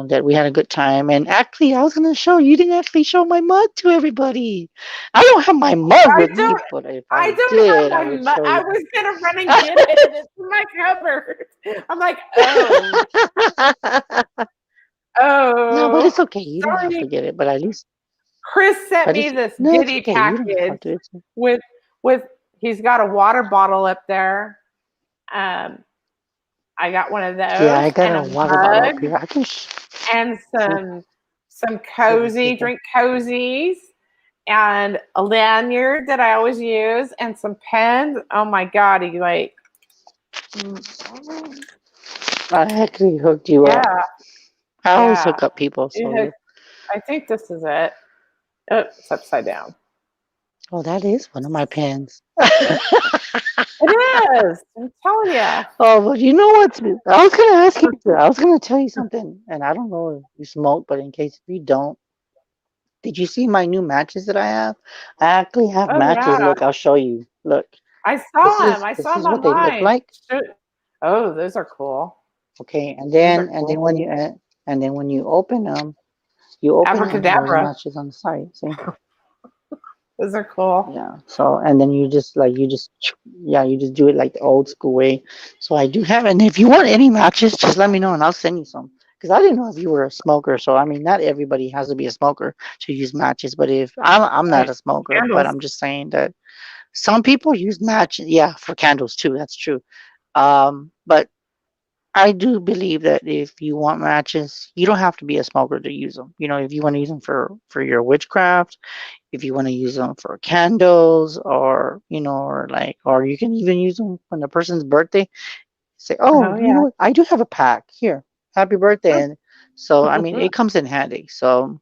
S1: that we had a good time. And actually, I was gonna show you didn't actually show my mug to everybody. I don't have my mug
S2: I
S1: with me,
S2: don't
S1: but if
S2: I
S1: I
S2: don't have
S1: did, I
S2: my
S1: would show
S2: I
S1: you.
S2: was gonna run and get it. It's in my cupboard. I'm like, oh,
S1: No, but
S2: oh,
S1: it's okay. You don't have to
S2: sorry.
S1: get it, but at least,
S2: Chris sent
S1: but
S2: me
S1: it's
S2: this
S1: no, it's
S2: goodie
S1: okay. You don't have
S2: package
S1: to. It's
S2: with with he's got a water bottle up there. Um, I got one of
S1: yeah. I
S2: those
S1: got
S2: and
S1: a
S2: a
S1: water bottle up
S2: mug
S1: here. I can
S2: and
S1: see.
S2: some
S1: Let me see
S2: cozy
S1: here.
S2: drink cozies and a lanyard that I always use and some pens. Oh my god, he like mm,
S1: I actually hooked you up.
S2: yeah,
S1: I always
S2: yeah.
S1: hook up people.
S2: It
S1: So
S2: has, I think this is it. Oh, it's upside down.
S1: oh, that is one of my pens.
S2: It is. I'm telling you.
S1: Oh, but you know what? I was gonna ask you. I was gonna tell you something, and I don't know if you smoke, but in case if you don't, did you see my new matches that I have? I actually have
S2: Oh
S1: matches.
S2: yeah.
S1: Look, I'll show you. Look,
S2: I saw him. I
S1: this
S2: saw
S1: is
S2: him
S1: what they look
S2: online.
S1: like.
S2: Oh, those are cool.
S1: Okay, and
S2: Those
S1: then
S2: are cool.
S1: when you open them, you open them. There's
S2: Abracadabra.
S1: matches on the side. See?
S2: Those are cool.
S1: Yeah. So and then you just do it like the old school way. So I do have, and if you want any matches, just let me know and I'll send you some. Because I didn't know if you were a smoker. So I mean, not everybody has to be a smoker to use matches. But if I'm not
S2: Right.
S1: a smoker, but
S2: Candles.
S1: I'm just saying that some people use matches. Yeah, for candles too. That's true. But I do believe that if you want matches, you don't have to be a smoker to use them. If you want to use them for your witchcraft, if you want to use them for candles, or you can even use them on the person's birthday. Say, oh,
S2: Oh
S1: you know
S2: yeah.
S1: what? I do have a pack here. Happy birthday! And so, I mean, it comes in handy. So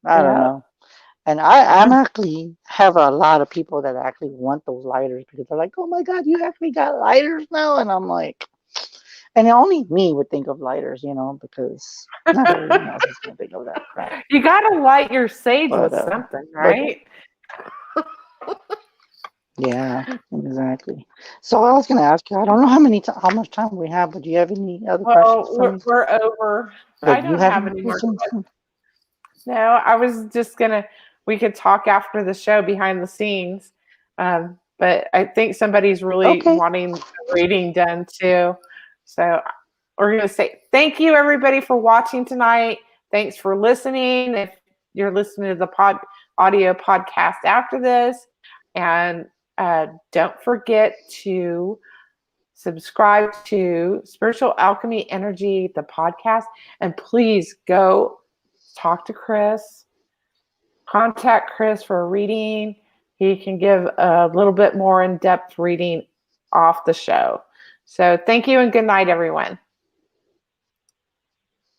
S1: I don't
S2: Yeah.
S1: know. And I'm actually have a lot of people that actually want those lighters because they're like, oh my God, you actually got lighters now, and I'm like. And only me would think of lighters, because not everyone else is gonna think of that crap.
S2: You gotta light your sage
S1: But
S2: with something,
S1: but
S2: right?
S1: yeah, exactly. So I was gonna ask you. I don't know how much time we have, but do you have any other questions
S2: Well,
S1: for me?
S2: we're over. I
S1: Like, you
S2: don't
S1: have
S2: have
S1: any
S2: any more
S1: questions?
S2: questions. No, I was just gonna. We could talk after the show behind the scenes, but I think somebody's really
S1: Okay.
S2: wanting a reading done too. So we're gonna say thank you everybody for watching tonight. Thanks for listening. If you're listening to the audio podcast after this, and don't forget to subscribe to Spiritual Alchemy Energy, the podcast, and please go talk to Chris, contact Chris for a reading. He can give a little bit more in depth reading off the show. So, thank you and good night, everyone.